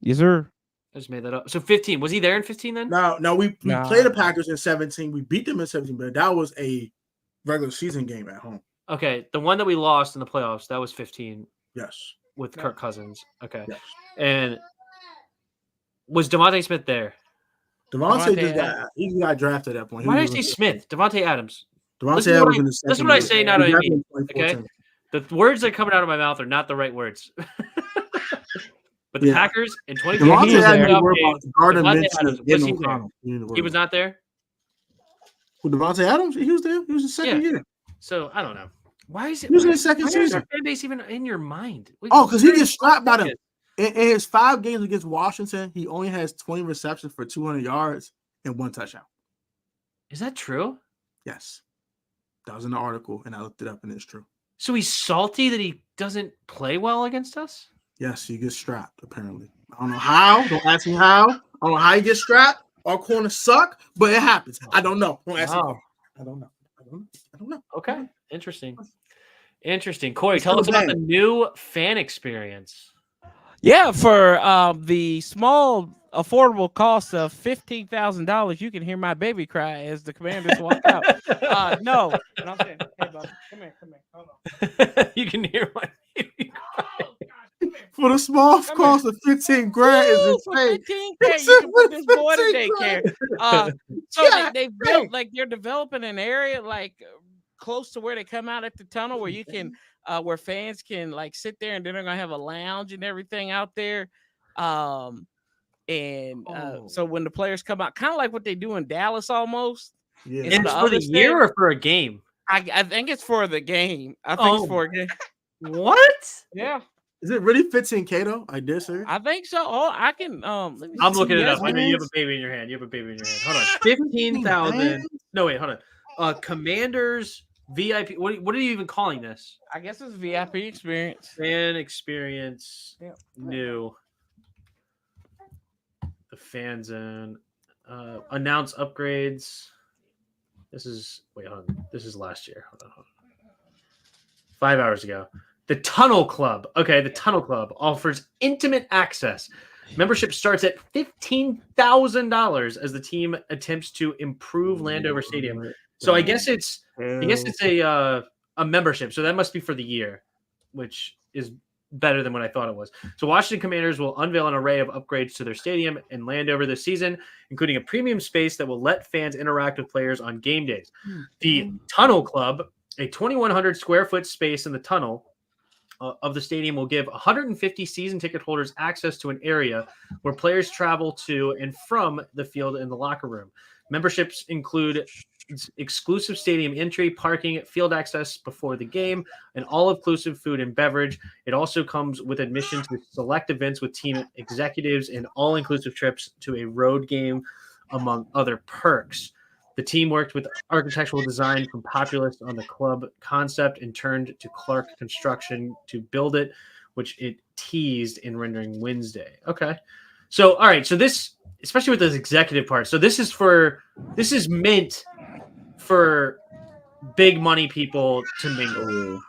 [SPEAKER 3] Yes, sir.
[SPEAKER 1] I just made that up. So 15. Was he there in 15 then?
[SPEAKER 2] No, we
[SPEAKER 3] Nah.
[SPEAKER 2] played the Packers in 17. We beat them in 17, but that was a regular season game at home.
[SPEAKER 1] Okay, the one that we lost in the playoffs, that was 15
[SPEAKER 2] Yes.
[SPEAKER 1] with Kirk Cousins. Okay.
[SPEAKER 2] Yes.
[SPEAKER 1] And was Devontae Smith there?
[SPEAKER 2] Devontae
[SPEAKER 3] Devontae
[SPEAKER 2] just got drafted at that point.
[SPEAKER 1] Why did I say Smith? Devontae Adams.
[SPEAKER 2] Devontae
[SPEAKER 1] Listen
[SPEAKER 2] Adams
[SPEAKER 1] what
[SPEAKER 2] in the second
[SPEAKER 1] Listen what I
[SPEAKER 2] year.
[SPEAKER 1] say, not what
[SPEAKER 2] He
[SPEAKER 1] I
[SPEAKER 2] drafted
[SPEAKER 1] mean.
[SPEAKER 2] in 2014.
[SPEAKER 1] Okay? The words that are coming out of my mouth are not the right words. But the
[SPEAKER 2] Yeah.
[SPEAKER 1] Packers in
[SPEAKER 3] Devontae
[SPEAKER 1] 2015,
[SPEAKER 3] was
[SPEAKER 2] Devontae
[SPEAKER 3] there.
[SPEAKER 2] Adams worried about Gardner
[SPEAKER 1] Devontae
[SPEAKER 2] Minshew
[SPEAKER 1] Adams,
[SPEAKER 2] and
[SPEAKER 1] was
[SPEAKER 2] Aiden
[SPEAKER 1] he there?
[SPEAKER 2] O'Connell.
[SPEAKER 1] He was not there.
[SPEAKER 2] Who, Devontae Adams? He was there. He was the second year.
[SPEAKER 1] So I don't know. Why is it?
[SPEAKER 2] He was in
[SPEAKER 1] Why,
[SPEAKER 2] his second
[SPEAKER 1] why is our
[SPEAKER 2] season.
[SPEAKER 1] fan base even in your mind?
[SPEAKER 2] Oh, because he gets slapped by them. In his 5 games against Washington, he only has 20 receptions for 200 yards and 1 touchdown.
[SPEAKER 1] Is that true?
[SPEAKER 2] Yes. That was in the article, and I looked it up, and it's true.
[SPEAKER 1] So he's salty that he doesn't play well against us?
[SPEAKER 2] Yes, he gets strapped, apparently. I don't know how. Don't ask me how. I don't know how he gets strapped. Our corners suck, but it happens. I don't know. Don't ask me.
[SPEAKER 1] Wow.
[SPEAKER 2] I don't know. I don't know.
[SPEAKER 1] Okay. Interesting. Corey, tell us about the new fan experience.
[SPEAKER 3] Yeah, for the small, affordable cost of $15,000, you can hear my baby cry as the Commanders walk out. No, and I'm saying, hey, buddy, come here, hold on.
[SPEAKER 1] You can hear my baby cry.
[SPEAKER 2] For the small cost of $15,000 is
[SPEAKER 3] For
[SPEAKER 2] insane.
[SPEAKER 3] $15,000, you can put this boy to daycare. So
[SPEAKER 2] Yeah,
[SPEAKER 3] they built, like, they're developing an area like close to where they come out at the tunnel where you can where fans can like sit there, and then they're gonna have a lounge and everything out there. So when the players come out, kind of like what they do in Dallas almost.
[SPEAKER 2] Yeah.
[SPEAKER 1] And it's for the year or for a game?
[SPEAKER 3] I think it's for the game. I think it's for a game.
[SPEAKER 1] What?
[SPEAKER 3] Yeah.
[SPEAKER 2] Is it really $15,000 though? I did, sir.
[SPEAKER 3] I think so. Oh, I can let me
[SPEAKER 1] I'm
[SPEAKER 3] see.
[SPEAKER 1] looking it
[SPEAKER 3] Yes,
[SPEAKER 1] up. I know you have a baby in your hand. Hold on. 15,000. No, wait, hold on. Commanders VIP. What are you even calling this?
[SPEAKER 3] I guess it's VIP experience.
[SPEAKER 1] Fan experience.
[SPEAKER 3] Yeah.
[SPEAKER 1] New. The fan zone. Announce upgrades. This is last year. Hold on. 5 hours ago. The Tunnel Club. Okay, the Tunnel Club offers intimate access. Membership starts at $15,000 as the team attempts to improve Landover Stadium. So I guess it's a membership. So that must be for the year, which is better than what I thought it was. So Washington Commanders will unveil an array of upgrades to their stadium in Landover this season, including a premium space that will let fans interact with players on game days. The Tunnel Club, a 2,100 square foot space in the tunnel of the stadium, will give 150 season ticket holders access to an area where players travel to and from the field and the locker room. Memberships include exclusive stadium entry, parking, field access before the game, and all-inclusive food and beverage. It also comes with admission to select events with team executives and all-inclusive trips to a road game, among other perks. The team worked with architectural design from Populous on the club concept and turned to Clark Construction to build it, which it teased in Rendering Wednesday. Okay. So, all right. So this, especially with this executive part. So this is meant for big money people to mingle.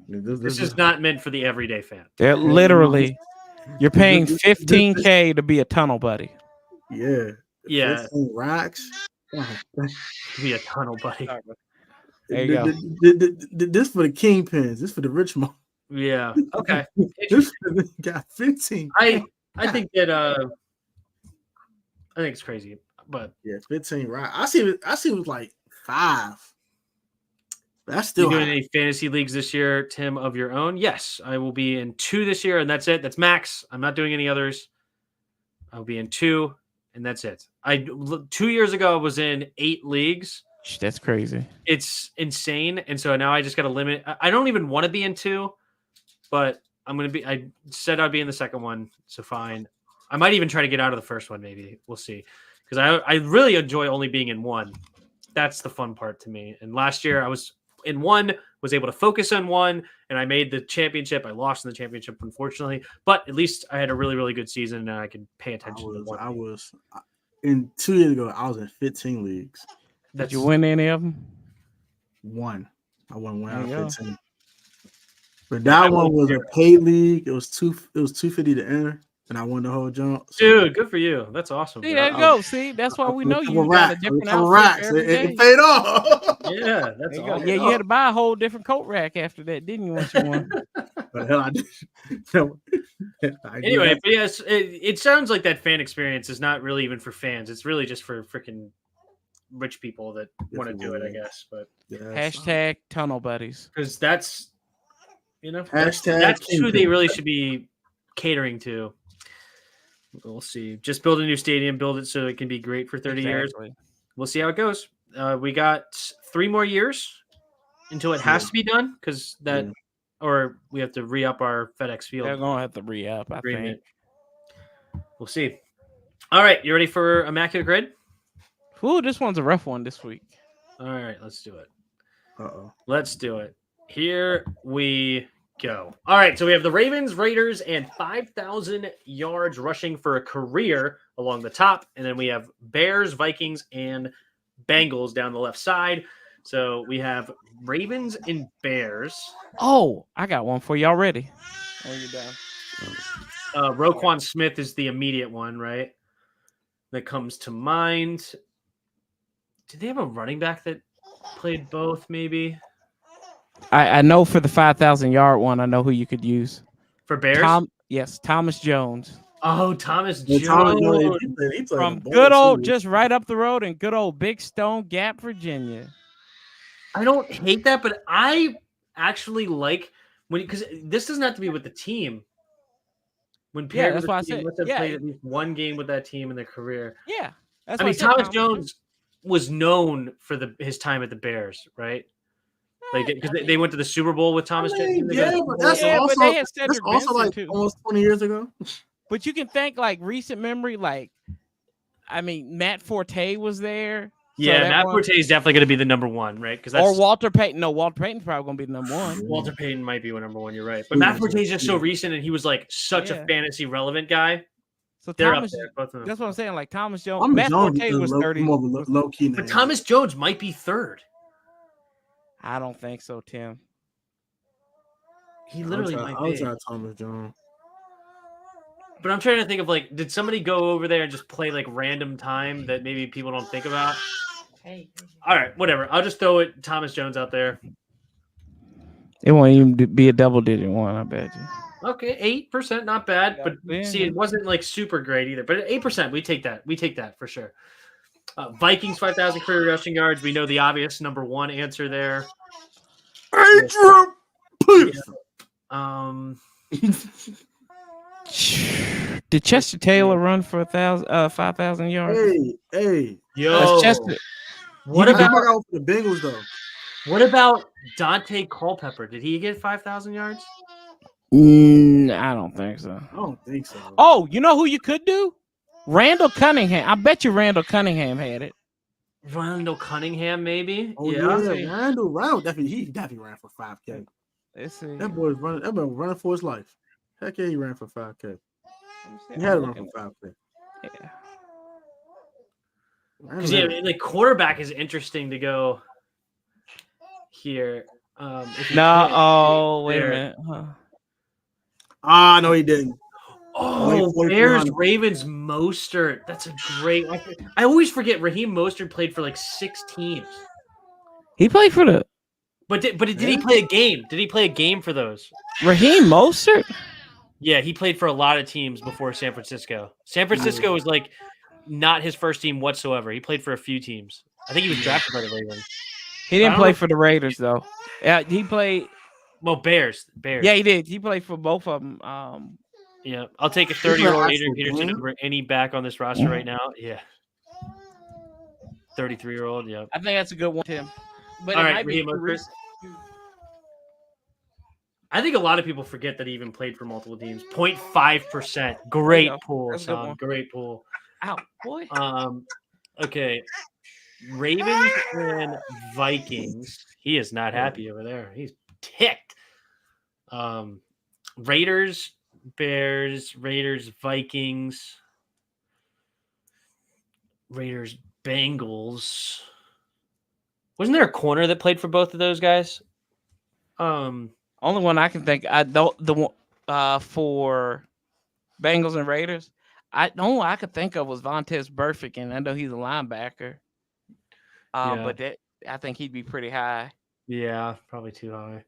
[SPEAKER 1] This is not meant for the everyday fan.
[SPEAKER 3] They're literally, you're paying $15,000 to be a tunnel buddy.
[SPEAKER 2] Yeah. 15 racks.
[SPEAKER 1] To be a tunnel buddy.
[SPEAKER 3] There you go.
[SPEAKER 2] This for the kingpins. This for the rich mom.
[SPEAKER 1] Yeah. Okay.
[SPEAKER 2] This got 15.
[SPEAKER 1] I think that I think it's crazy, but
[SPEAKER 2] yeah, 15 racks. I see it was like 5. That's still.
[SPEAKER 1] You doing any fantasy leagues this year, Tim, of your own? Yes, I will be in 2 this year, and that's it. That's max. I'm not doing any others. I'll be in 2, and that's it. 2 years ago I was in 8 leagues.
[SPEAKER 3] That's crazy.
[SPEAKER 1] It's insane, and so now I just got to limit. I don't even want to be in 2, but I'm gonna be. I said I'd be in the second one, so fine. I might even try to get out of the first one. Maybe we'll see. because I really enjoy only being in one. That's the fun part to me. And last year I was in one, was able to focus on one, and I made the championship. I lost in the championship, unfortunately, but at least I had a really, really good season, and I could pay attention to one.
[SPEAKER 2] In 2 years ago, I was in 15 leagues.
[SPEAKER 3] Did you win any of them?
[SPEAKER 2] One. I won one out
[SPEAKER 3] There you
[SPEAKER 2] of
[SPEAKER 3] go.
[SPEAKER 2] 15. But that one was a paid league. It was $250 to enter, and I won the whole jump. So.
[SPEAKER 1] Dude, good for you. That's awesome.
[SPEAKER 3] See, there you go. See, that's why we know you got a different outfit
[SPEAKER 2] racks.
[SPEAKER 3] every day.
[SPEAKER 2] It paid off.
[SPEAKER 1] Yeah, that's awesome.
[SPEAKER 3] Yeah, you had to buy a whole different coat rack after that, didn't you? Once you won.
[SPEAKER 2] But hell, I did.
[SPEAKER 1] Anyway, but yes, it sounds like that fan experience is not really even for fans. It's really just for freaking rich people that want to do it, I guess. But
[SPEAKER 3] hashtag tunnel buddies,
[SPEAKER 1] because that's that's who they really should be catering to. We'll see. Just build a new stadium, build it so it can be great for 30 years. We'll see how it goes. We got 3 more years until it has to be done because or we have to re-up our FedEx Field.
[SPEAKER 3] They're gonna have to re-up, I think.
[SPEAKER 1] We'll see. All right, you ready for Immaculate Grid?
[SPEAKER 3] Ooh, this one's a rough one this week.
[SPEAKER 1] All right, let's do it.
[SPEAKER 2] Uh-oh.
[SPEAKER 1] Let's do it. Here we go. All right, so we have the Ravens, Raiders, and 5,000 yards rushing for a career along the top. And then we have Bears, Vikings, and Bengals down the left side. So we have Ravens and Bears.
[SPEAKER 3] Oh, I got one for you already. Oh, you're done.
[SPEAKER 1] Roquan Smith is the immediate one, right? That comes to mind. Did they have a running back that played both, maybe?
[SPEAKER 3] I know for the 5,000-yard one, I know who you could use.
[SPEAKER 1] For Bears?
[SPEAKER 3] Thomas Jones.
[SPEAKER 1] Oh, Thomas Jones.
[SPEAKER 2] He
[SPEAKER 3] from good old, just right up the road in good old Big Stone Gap, Virginia.
[SPEAKER 1] I don't hate that, but I actually like because this doesn't have to be with the team. When paired
[SPEAKER 3] that's
[SPEAKER 1] with
[SPEAKER 3] why
[SPEAKER 1] the team,
[SPEAKER 3] I said,
[SPEAKER 1] must have played at least one game with that team in their career.
[SPEAKER 3] Yeah,
[SPEAKER 1] I mean, Thomas Jones was known for his time at the Bears, right? Like because they went to the Super Bowl with Thomas Jones.
[SPEAKER 2] Yeah, but that's also like almost 20 years ago.
[SPEAKER 3] But you can think like recent memory, like I mean, Matt Forte was there.
[SPEAKER 1] Yeah, Matt Forte is definitely going to be the number one, right? Because
[SPEAKER 3] or Walter Payton. No, Walter Payton's probably going to be the number one.
[SPEAKER 1] Walter Payton might be number one. You're right, but Matt Forte is just so recent, and he was like such a fantasy relevant guy.
[SPEAKER 3] So
[SPEAKER 1] they're
[SPEAKER 3] Thomas,
[SPEAKER 1] up there, both of them.
[SPEAKER 3] That's what I'm saying. Like Thomas Jones, Matt Forte was 30.
[SPEAKER 2] Low key,
[SPEAKER 1] but Thomas Jones might be third.
[SPEAKER 3] I don't think so, Tim.
[SPEAKER 1] He literally might be.
[SPEAKER 2] I'll try Thomas Jones.
[SPEAKER 1] But I'm trying to think of like, did somebody go over there and just play like random time that maybe people don't think about? All right, whatever. I'll just throw it Thomas Jones out there.
[SPEAKER 3] It won't even be a double-digit one, I bet you.
[SPEAKER 1] Okay, 8%, not bad. But see, it wasn't like super great either. But 8%, we take that. We take that for sure. Vikings 5,000 career rushing yards. We know the obvious number one answer there.
[SPEAKER 3] Did Chester Taylor run for 5,000 yards?
[SPEAKER 1] Yo,
[SPEAKER 3] Chester.
[SPEAKER 1] What about
[SPEAKER 2] the Bengals though?
[SPEAKER 1] What about Dante Culpepper? Did he get 5,000 yards?
[SPEAKER 3] I don't think so.
[SPEAKER 2] I don't think so.
[SPEAKER 3] Oh, you know who you could do? Randall Cunningham. I bet you Randall Cunningham had it.
[SPEAKER 1] Randall Cunningham, maybe.
[SPEAKER 2] Oh, yeah. Randall definitely ran for 5K.
[SPEAKER 3] Let's see.
[SPEAKER 2] That boy running for his life. Heck yeah, he ran for 5K. He had to run for 5K.
[SPEAKER 3] Yeah.
[SPEAKER 1] Because like quarterback is interesting to go here.
[SPEAKER 3] Wait a minute.
[SPEAKER 2] No, he didn't.
[SPEAKER 1] Oh, Bears, Ravens, Mostert. That's a great. I always forget Raheem Mostert played for like 6 teams.
[SPEAKER 3] He played for the.
[SPEAKER 1] But did he play a game? Did he play a game for those?
[SPEAKER 3] Raheem Mostert?
[SPEAKER 1] Yeah, he played for a lot of teams before San Francisco. San Francisco was like not his first team whatsoever. He played for a few teams. I think he was drafted by the Ravens.
[SPEAKER 3] He didn't play for the Raiders though. Yeah, he played.
[SPEAKER 1] Well, Bears.
[SPEAKER 3] Yeah, he did. He played for both of them.
[SPEAKER 1] Yeah, I'll take a 30-year-old Adrian Peterson over any back on this roster right now. Yeah, 33-year-old. Yeah,
[SPEAKER 3] I think that's a good one, Tim. But
[SPEAKER 1] all right, Raheem Mostert. I think a lot of people forget that he even played for multiple teams. 0.5%. Great pool, son. Great pool.
[SPEAKER 3] Ow, boy.
[SPEAKER 1] Okay. Ravens and Vikings. He is not happy over there. He's ticked. Raiders, Bears, Raiders, Vikings, Raiders, Bengals. Wasn't there a corner that played for both of those guys?
[SPEAKER 3] Only one I can think. I don't the one for Bengals and Raiders. The only one I could think of was Vontaze Burfict, and I know he's a linebacker.
[SPEAKER 1] Yeah.
[SPEAKER 3] But I think he'd be pretty high.
[SPEAKER 1] Yeah, probably too high.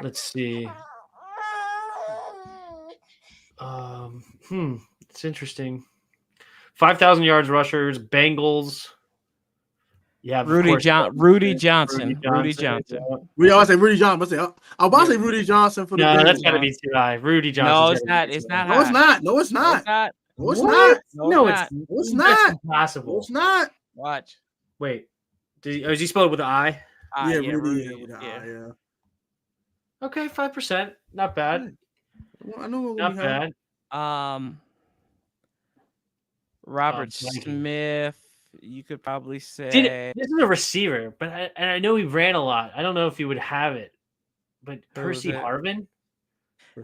[SPEAKER 1] Let's see. It's interesting. 5,000 yards rushers, Bengals. Yeah,
[SPEAKER 3] Rudy Johnson.
[SPEAKER 1] Yeah.
[SPEAKER 2] We always say Rudy Johnson. I'm about to say Rudy Johnson for the
[SPEAKER 1] No,
[SPEAKER 2] Bengals.
[SPEAKER 1] that's got to be too high. Rudy Johnson.
[SPEAKER 3] No, it's not. It's not.
[SPEAKER 2] No, it's not. No, it's not. No, it's not.
[SPEAKER 1] No, it's
[SPEAKER 2] not.
[SPEAKER 1] It's impossible.
[SPEAKER 2] No, it's not.
[SPEAKER 3] Watch.
[SPEAKER 1] Wait. Is he spelled with an I?
[SPEAKER 2] Yeah,
[SPEAKER 3] yeah,
[SPEAKER 2] Rudy.
[SPEAKER 3] yeah.
[SPEAKER 1] Okay, 5%. Not bad.
[SPEAKER 2] I know what
[SPEAKER 1] Not
[SPEAKER 2] we have.
[SPEAKER 1] bad.
[SPEAKER 3] Robert Smith. You could probably say
[SPEAKER 1] this is a receiver, but I know he ran a lot. I don't know if he would have it. But Percy Harvin?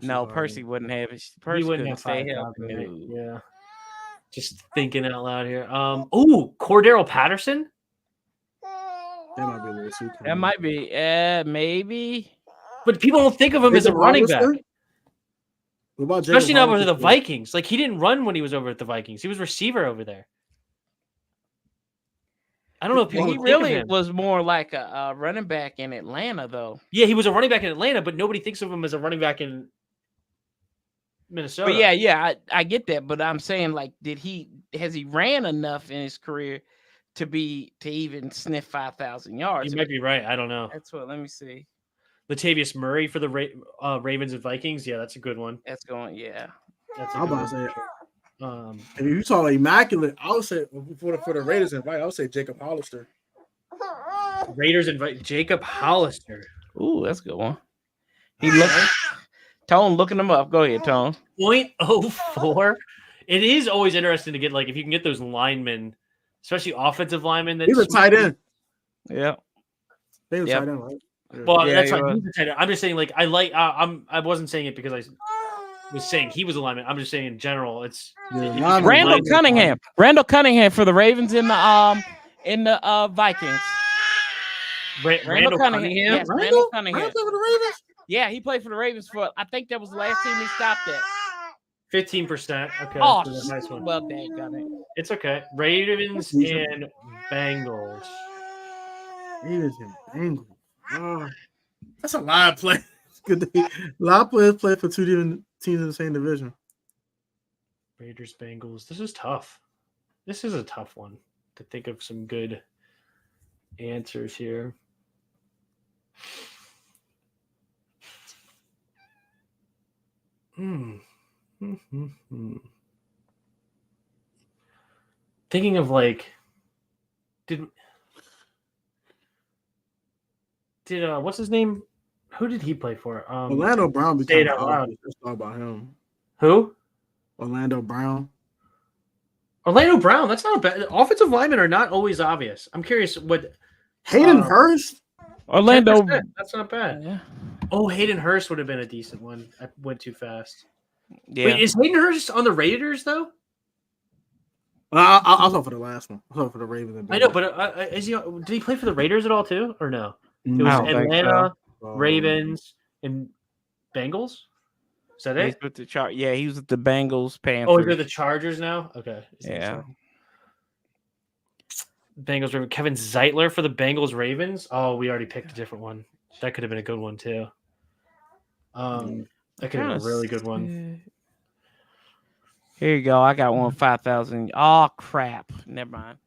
[SPEAKER 3] No, Percy wouldn't have it. Percy
[SPEAKER 1] he wouldn't have
[SPEAKER 3] stay
[SPEAKER 1] 5,000.
[SPEAKER 3] healthy.
[SPEAKER 1] Yeah. Just thinking out loud here. Cordero Patterson?
[SPEAKER 2] That might be a little too cool.
[SPEAKER 3] That might be, maybe.
[SPEAKER 1] But people don't think of him as a running back.
[SPEAKER 2] What about
[SPEAKER 1] especially not with the Vikings. Like, he didn't run when he was over at the Vikings. He was receiver over there. I don't know if people
[SPEAKER 3] he really was more like a running back in Atlanta, though.
[SPEAKER 1] Yeah, he was a running back in Atlanta, but nobody thinks of him as a running back in Minnesota.
[SPEAKER 3] But yeah, I get that. But I'm saying, like, has he ran enough in his career to even sniff 5,000 yards?
[SPEAKER 1] You might be right. I don't know.
[SPEAKER 3] That's what. Let me see.
[SPEAKER 1] Latavius Murray for the Ravens and Vikings. Yeah, that's a good one.
[SPEAKER 3] That's going. Yeah.
[SPEAKER 2] That's I'm about to say. If you talk immaculate, I would say for the Raiders and Vikings, I would say Jacob Hollister.
[SPEAKER 1] Raiders invite Jacob Hollister.
[SPEAKER 3] Ooh, that's a good one. He looked. Tone looking them up. Go ahead, Tone.
[SPEAKER 1] 0.04. It is always interesting to get, like, if you can get those linemen, especially offensive linemen.
[SPEAKER 2] He's a tight end.
[SPEAKER 3] Yeah.
[SPEAKER 2] He's a tight end, right?
[SPEAKER 1] Well, that's right. He's a tight end. I'm just saying, like, I wasn't saying it because I was saying he was a lineman. I'm just saying in general, it's
[SPEAKER 3] Randall Cunningham. Randall Cunningham for the Ravens in the Vikings.
[SPEAKER 1] Randall Cunningham.
[SPEAKER 3] Yes, Randall Cunningham.
[SPEAKER 2] Randall for the Ravens?
[SPEAKER 3] Yeah, he played for the Ravens I think that was the last team he stopped at.
[SPEAKER 1] 15%. Okay.
[SPEAKER 3] Oh,
[SPEAKER 1] nice one.
[SPEAKER 3] Well, dang, got it.
[SPEAKER 1] It's okay. Ravens and Bengals.
[SPEAKER 2] Ravens and Bengals. That's a lot of players. Good. A lot of players play for two different teams in the same division.
[SPEAKER 1] Raiders, Bengals. This is tough. This is a tough one to think of some good answers here. Thinking of, like, did what's his name? Who did he play for?
[SPEAKER 2] Orlando Brown. Let's talk about him.
[SPEAKER 1] Who?
[SPEAKER 2] Orlando Brown.
[SPEAKER 1] Orlando Brown. That's not a bad. Offensive linemen are not always obvious. I'm curious what
[SPEAKER 2] Hayden Hurst.
[SPEAKER 3] Orlando.
[SPEAKER 1] 10%. That's not bad.
[SPEAKER 3] Yeah.
[SPEAKER 1] Oh, Hayden Hurst would have been a decent one. I went too fast.
[SPEAKER 3] Yeah.
[SPEAKER 1] Wait, is Hayden Hurst on the Raiders though?
[SPEAKER 2] I'll go for the last one. I'll go for the Ravens.
[SPEAKER 1] I know, but is he? Did he play for the Raiders at all too, or no? It was Atlanta, Ravens, and Bengals. Is that it?
[SPEAKER 3] He's with the he was with the Bengals. Panthers.
[SPEAKER 1] Oh, you're the Chargers now. Okay.
[SPEAKER 3] Yeah.
[SPEAKER 1] Bengals Ravens. Kevin Zeitler for the Bengals Ravens. Oh, we already picked a different one. That could have been a good one too. That could have been a really good one.
[SPEAKER 3] Here you go. I got one 5,000. Oh crap! Never mind.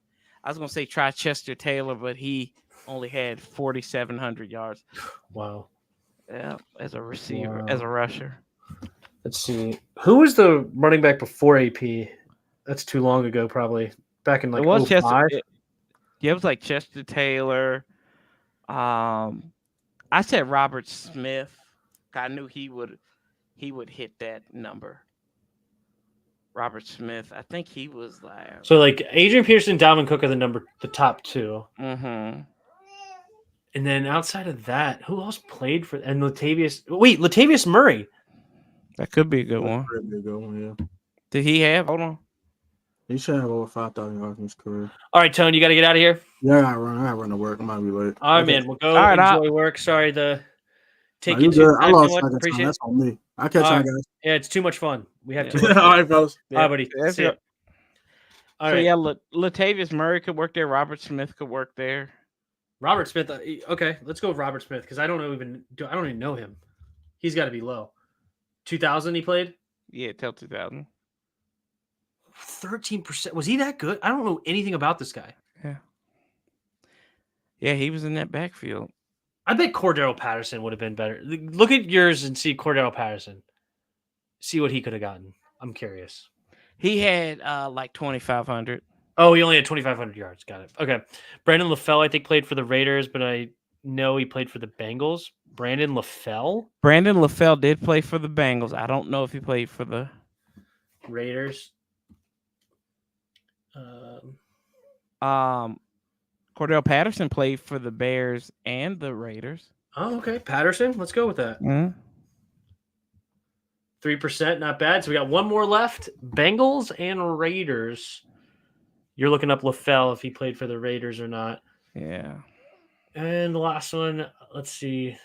[SPEAKER 3] I was gonna say try Chester Taylor, but he only had 4,700 yards.
[SPEAKER 1] Wow.
[SPEAKER 3] Yeah, as a receiver, as a rusher.
[SPEAKER 1] Let's see. Who was the running back before AP? That's too long ago, probably. Back in like 05?
[SPEAKER 3] It was like Chester Taylor. I said Robert Smith. I knew he would hit that number. Robert Smith. I think he was like.
[SPEAKER 1] So like Adrian Peterson, Dalvin Cook are the top two.
[SPEAKER 3] Mm-hmm.
[SPEAKER 1] And then outside of that, who else played for? And Latavius Murray.
[SPEAKER 3] That could be a good one.
[SPEAKER 2] Pretty good one, yeah.
[SPEAKER 3] Did he have? Hold on.
[SPEAKER 2] He should have over 5,000 yards in his career.
[SPEAKER 1] All right, Tone, you got to get out of here.
[SPEAKER 2] Yeah, I gotta run to work. I might be late.
[SPEAKER 1] All right, man. We'll go enjoy work. Sorry to take you too.
[SPEAKER 2] I lost
[SPEAKER 1] much.
[SPEAKER 2] track of
[SPEAKER 1] Appreciate
[SPEAKER 2] time.
[SPEAKER 1] it.
[SPEAKER 2] That's on me. I'll catch y'all guys.
[SPEAKER 1] Yeah, it's too much fun. We have too much
[SPEAKER 2] All right, fellas.
[SPEAKER 1] All right, buddy.
[SPEAKER 3] That's
[SPEAKER 1] See ya.
[SPEAKER 3] it.
[SPEAKER 1] All
[SPEAKER 3] So
[SPEAKER 1] right.
[SPEAKER 3] yeah, Latavius Murray could work there. Robert Smith could work there.
[SPEAKER 1] Robert Smith. Okay, let's go with Robert Smith because I don't even know him. He's got to be low. 2000 he played?
[SPEAKER 3] Yeah, till 2000.
[SPEAKER 1] 13%. Was he that good? I don't know anything about this guy.
[SPEAKER 3] Yeah, he was in that backfield.
[SPEAKER 1] I bet Cordero Patterson would have been better. Look at yours and see Cordero Patterson. See what he could have gotten. I'm curious.
[SPEAKER 3] He had like 2,500.
[SPEAKER 1] Oh, he only had 2,500 yards. Got it. Okay. Brandon LaFell, I think, played for the Raiders, but I know he played for the Bengals. Brandon LaFell
[SPEAKER 3] did play for the Bengals. I don't know if he played for the
[SPEAKER 1] Raiders.
[SPEAKER 3] Cordell Patterson played for the Bears and the Raiders.
[SPEAKER 1] Oh, okay. Patterson. Let's go with that. 3%, not bad. So we got one more left. Bengals and Raiders. You're looking up LaFell if he played for the Raiders or not.
[SPEAKER 3] Yeah.
[SPEAKER 1] And the last one, let's see.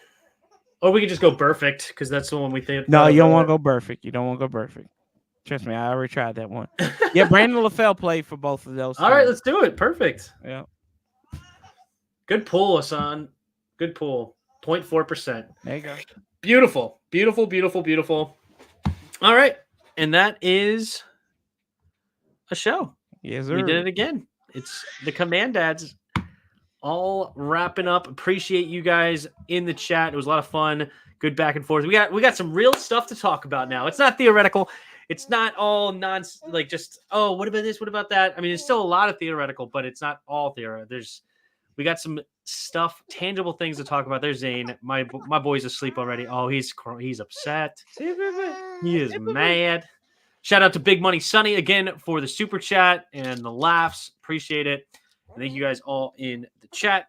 [SPEAKER 1] Or we could just go perfect because that's the one we think.
[SPEAKER 3] No, you don't want to go perfect. You don't want to go perfect. Trust me, I already tried that one. Yeah, Brandon LaFell played for both of those.
[SPEAKER 1] All right, let's do it. Perfect.
[SPEAKER 3] Yeah.
[SPEAKER 1] Good pull, Hassan. Good pull. 0.4%.
[SPEAKER 3] There you go.
[SPEAKER 1] Beautiful. Beautiful, beautiful, beautiful. All right. And that is a show.
[SPEAKER 3] Yes, sir.
[SPEAKER 1] We did it again. It's the Comman-Dads all wrapping up. Appreciate you guys in the chat. It was a lot of fun. Good back and forth. We got some real stuff to talk about now. It's not theoretical. It's not all like just, oh, what about this? What about that? I mean, there's still a lot of theoretical, but it's not all theoretical. We got some stuff, tangible things to talk about. There's Zane. My boy's asleep already. Oh, he's upset. He is mad. Shout out to Big Money Sonny again for the super chat and the laughs. Appreciate it. Thank you guys all in the chat.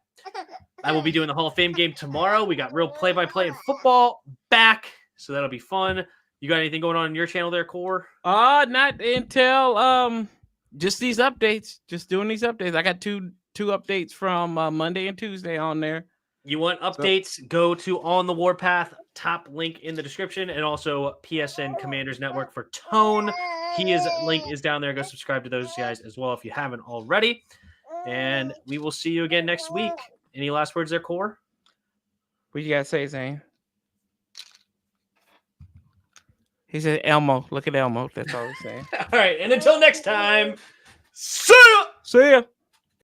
[SPEAKER 1] I will be doing the Hall of Fame game tomorrow. We got real play-by-play in football back, so that'll be fun. You got anything going on your channel there, Core?
[SPEAKER 3] Not until just these updates. Just doing these updates. I got two updates from Monday and Tuesday on there.
[SPEAKER 1] You want updates? Go to On the Warpath, top link in the description, and also PSN Commanders Network for Tone. His link is down there. Go subscribe to those guys as well if you haven't already. And we will see you again next week. Any last words there, Core?
[SPEAKER 3] What you got to say, Zane? He said Elmo. Look at Elmo. That's all he's saying.
[SPEAKER 1] All right. And until next time, see ya!
[SPEAKER 3] See ya.